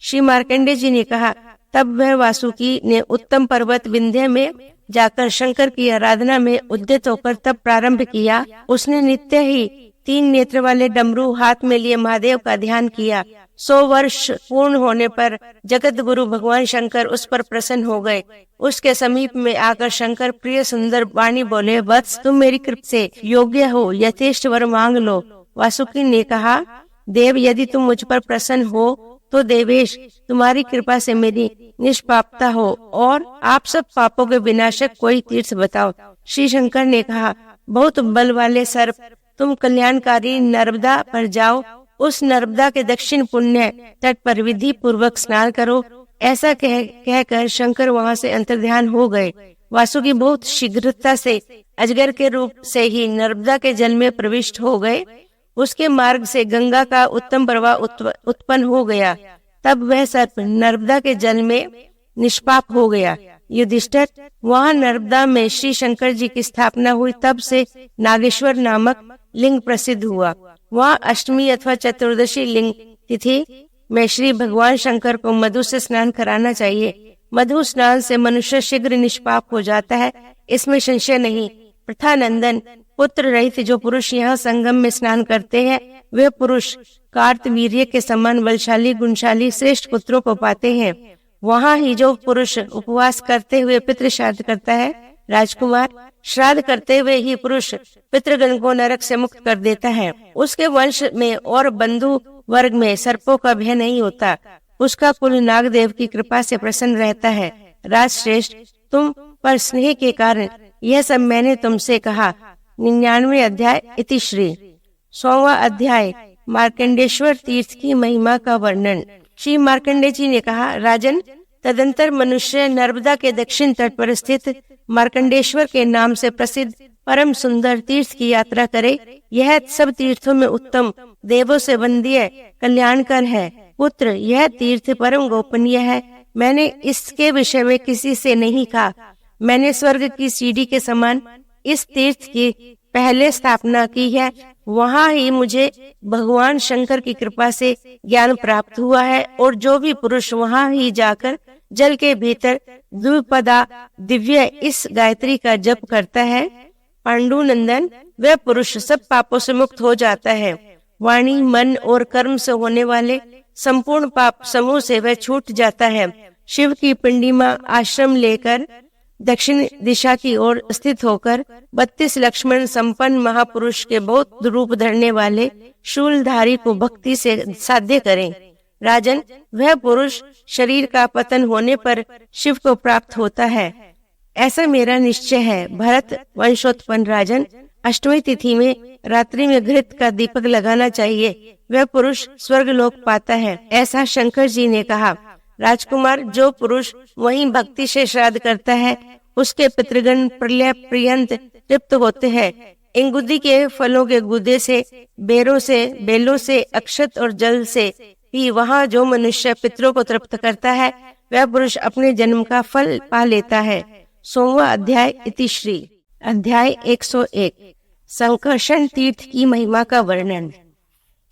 श्री मार्कंडेय जी ने कहा, तब वह वासुकी ने उत्तम पर्वत विंध्य में जाकर शंकर की आराधना में उद्यत होकर तब प्रारंभ किया। उसने नित्य ही 3 नेत्र वाले डमरू हाथ में लिए महादेव का ध्यान किया। 100 वर्ष पूर्ण होने पर जगत गुरु भगवान शंकर उस पर प्रसन्न हो गए। उसके समीप में आकर शंकर प्रिय सुंदर वाणी बोले, वत्स, तुम मेरी कृपा से योग्य हो, यथेष्ट वर मांग लो। वासुकी ने कहा, देव, यदि तुम मुझ पर प्रसन्न हो तो देवेश, तुम्हारी कृपा से मेरी निष्पापता हो और आप सब पापों के विनाशक कोई तीर्थ बताओ। श्री शंकर ने कहा, बहुत बल वाले सर्प, तुम कल्याणकारी नर्मदा पर जाओ। उस नर्मदा के दक्षिण पुण्य तट पर विधि पूर्वक स्नान करो। ऐसा कहकर शंकर वहाँ से अंतर्ध्यान हो गए। वासुकी बहुत शीघ्रता से अजगर के रूप से ही नर्मदा के जल में प्रविष्ट हो गए। उसके मार्ग से गंगा का उत्तम प्रवाह उत्पन्न हो गया। तब वह सर्प नर्मदा के जल में निष्पाप हो गया। युधिष्ठिर, वहाँ नर्मदा में श्री शंकर जी की स्थापना हुई। तब से नागेश्वर नामक लिंग प्रसिद्ध हुआ। वहाँ अष्टमी अथवा चतुर्दशी लिंग तिथि में श्री भगवान शंकर को मधु से स्नान कराना चाहिए। मधु स्नान से मनुष्य शीघ्र निष्पाप हो जाता है, इसमें संशय नहीं। प्रथानंदन, पुत्र रहित जो पुरुष यहाँ संगम में स्नान करते हैं, वे पुरुष कार्तवीर्य के समान बलशाली गुणशाली श्रेष्ठ पुत्रों को पाते हैं। वहाँ ही जो पुरुष उपवास करते हुए पितृ श्राद्ध करता है, राजकुमार, श्राद्ध करते हुए ही पुरुष पितृगण को नरक से मुक्त कर देता है। उसके वंश में और बंधु वर्ग में सर्पों का भय नहीं होता। उसका कुल नागदेव की कृपा से प्रसन्न रहता है। राजश्रेष्ठ, तुम पर स्नेह के कारण यह सब मैंने तुमसे कहा। 99 अध्याय इति श्री। 100वां अध्याय मार्कंडेश्वर तीर्थ की महिमा का वर्णन। श्री मार्कंडेय जी ने कहा, राजन, तदंतर मनुष्य नर्मदा के दक्षिण तट पर स्थित मार्कंडेश्वर के नाम से प्रसिद्ध परम सुंदर तीर्थ की यात्रा करे। यह सब तीर्थों में उत्तम, देवों से वंद्य, कल्याणकर है। पुत्र, यह तीर्थ परम गोपनीय है। मैंने इसके विषय में किसी से नहीं कहा। मैंने स्वर्ग की सीढ़ी के समान इस तीर्थ की पहले स्थापना की है, वहाँ ही मुझे भगवान शंकर की कृपा से ज्ञान प्राप्त हुआ है। और जो भी पुरुष वहाँ ही जाकर जल के भीतर द्विपदा दिव्य इस गायत्री का जप करता है, पांडुनंदन, वह पुरुष सब पापों से मुक्त हो जाता है। वाणी, मन और कर्म से होने वाले संपूर्ण पाप समूह से वह छूट जाता है। शिव की पिंडिमा आश्रम लेकर दक्षिण दिशा की ओर स्थित होकर 32 लक्ष्मण संपन्न महापुरुष के बहुत रूप धरने वाले शूलधारी को भक्ति से साध्य करें। राजन, वह पुरुष शरीर का पतन होने पर शिव को प्राप्त होता है, ऐसा मेरा निश्चय है। भरत वंशोत्पन्न राजन, अष्टमी तिथि में रात्रि में घृत का दीपक लगाना चाहिए, वह पुरुष स्वर्ग लोक पाता है, ऐसा शंकर जी ने कहा। राजकुमार, जो पुरुष वहीं भक्ति से श्राद्ध करता है, उसके पितृगण प्रलय पर्यंत तृप्त होते हैं। इंगुदी के फलों के गुदे से, बेरों से, बेलों से, अक्षत और जल से भी वहाँ जो मनुष्य पितरों को तृप्त करता है, वह पुरुष अपने जन्म का फल पा लेता है। 16वां अध्याय इतिश्री। अध्याय 101 संकर्षण तीर्थ की महिमा का वर्णन।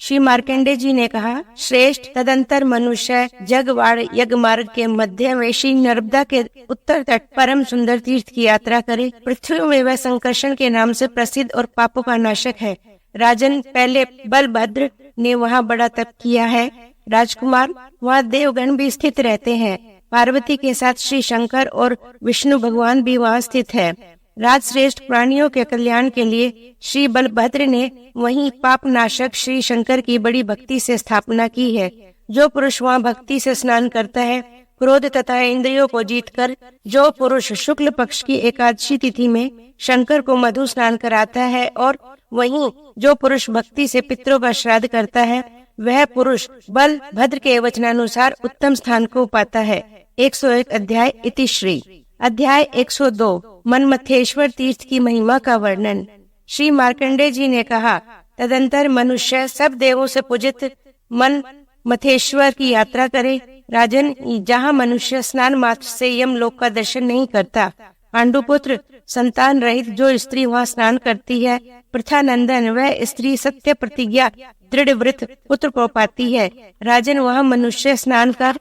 श्री मार्कंडेय जी ने कहा, श्रेष्ठ, तदंतर मनुष्य जगवाड़ यज्ञ मार्ग के मध्य में श्री नर्मदा के उत्तर तट परम सुंदर तीर्थ की यात्रा करे। पृथ्वी में वह संकर्षण के नाम से प्रसिद्ध और पापों का नाशक है। राजन, पहले बलभद्र ने वहाँ बड़ा तप किया है। राजकुमार, वहाँ देवगण भी स्थित रहते हैं। पार्वती के साथ श्री शंकर और विष्णु भगवान भी वहाँ स्थित है। राजश्रेष्ठ, प्राणियों के कल्याण के लिए श्री बलभद्र ने वहीं पाप नाशक श्री शंकर की बड़ी भक्ति से स्थापना की है। जो पुरुष वहाँ भक्ति से स्नान करता है, क्रोध तथा इंद्रियों को जीतकर, जो पुरुष शुक्ल पक्ष की एकादशी तिथि में शंकर को मधु स्नान कराता है, और वहीं जो पुरुष भक्ति से पितरों का श्राद्ध करता है, वह पुरुष बलभद्र के वचनानुसार उत्तम स्थान को पाता है। 101 अध्याय इतिश्री। अध्याय 102 मनमथेश्वर तीर्थ की महिमा का वर्णन। श्री मार्कंडेय जी ने कहा, तदंतर मनुष्य सब देवों से पूजित मनमथेश्वर की यात्रा करे। राजन, जहाँ मनुष्य स्नान मात्र से यमलोक का दर्शन नहीं करता। पांडुपुत्र, संतान रहित जो स्त्री वहाँ स्नान करती है, प्रथानंदन, वह स्त्री सत्य प्रतिज्ञा दृढ़ व्रत पुत्र को पाती है। राजन, वहाँ मनुष्य स्नान कर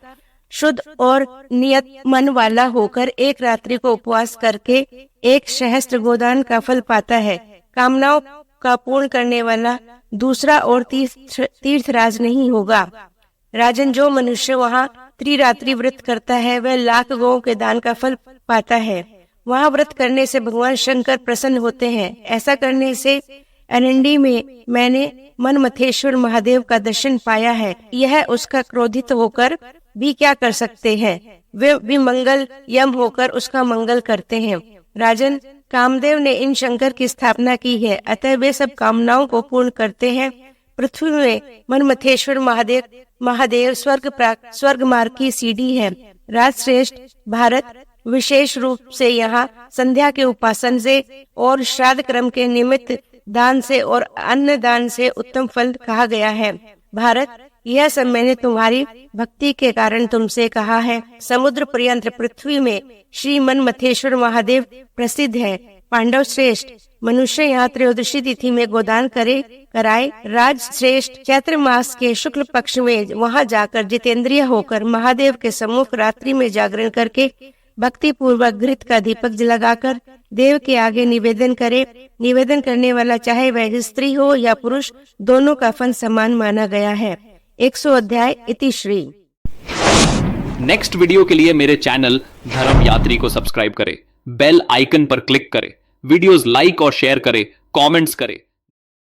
शुद्ध और नियत मन वाला होकर एक रात्रि को उपवास करके 1 सहस्त्र गोदान का फल पाता है। कामनाओं का पूर्ण करने वाला दूसरा और तीर्थराज नहीं होगा। राजन, जो मनुष्य वहाँ त्रिरात्रि व्रत करता है, वह लाख गौओं के दान का फल पाता है। वहाँ व्रत करने से भगवान शंकर प्रसन्न होते हैं। ऐसा करने से अरंडी में मैंने मनमथेश्वर महादेव का दर्शन पाया है। यह उसका क्रोधित होकर भी क्या कर सकते हैं, वे भी मंगल यम होकर उसका मंगल करते हैं। राजन, कामदेव ने इन शंकर की स्थापना की है, अतः वे सब कामनाओं को पूर्ण करते हैं। पृथ्वी में मनमथेश्वर महादेव स्वर्ग मार्ग की सीढ़ी है। राजश्रेष्ठ भारत, विशेष रूप से यहाँ संध्या के उपासन से और श्राद्ध क्रम के निमित्त दान से और अन्न दान से उत्तम फल कहा गया है। भारत, यह सब मैंने तुम्हारी भक्ति के कारण तुमसे कहा है। समुद्र पर्यंत पृथ्वी में श्री मनमथेश्वर महादेव प्रसिद्ध है। पांडव श्रेष्ठ, मनुष्य यहाँ त्रयोदशी तिथि में गोदान कराए। राज श्रेष्ठ, चैत्र मास के शुक्ल पक्ष में वहाँ जाकर जितेंद्रिय होकर महादेव के सम्मुख रात्रि में जागरण करके भक्ति पूर्वक घृत का दीपक लगाकर देव के आगे निवेदन करे। निवेदन करने वाला चाहे वह स्त्री हो या पुरुष, दोनों का फल समान माना गया है। 100 अध्याय इतिश्री। नेक्स्ट वीडियो के लिए मेरे चैनल धर्म यात्री को सब्सक्राइब करें, बेल आइकन पर क्लिक करें, वीडियोस लाइक और शेयर करें, कमेंट्स करें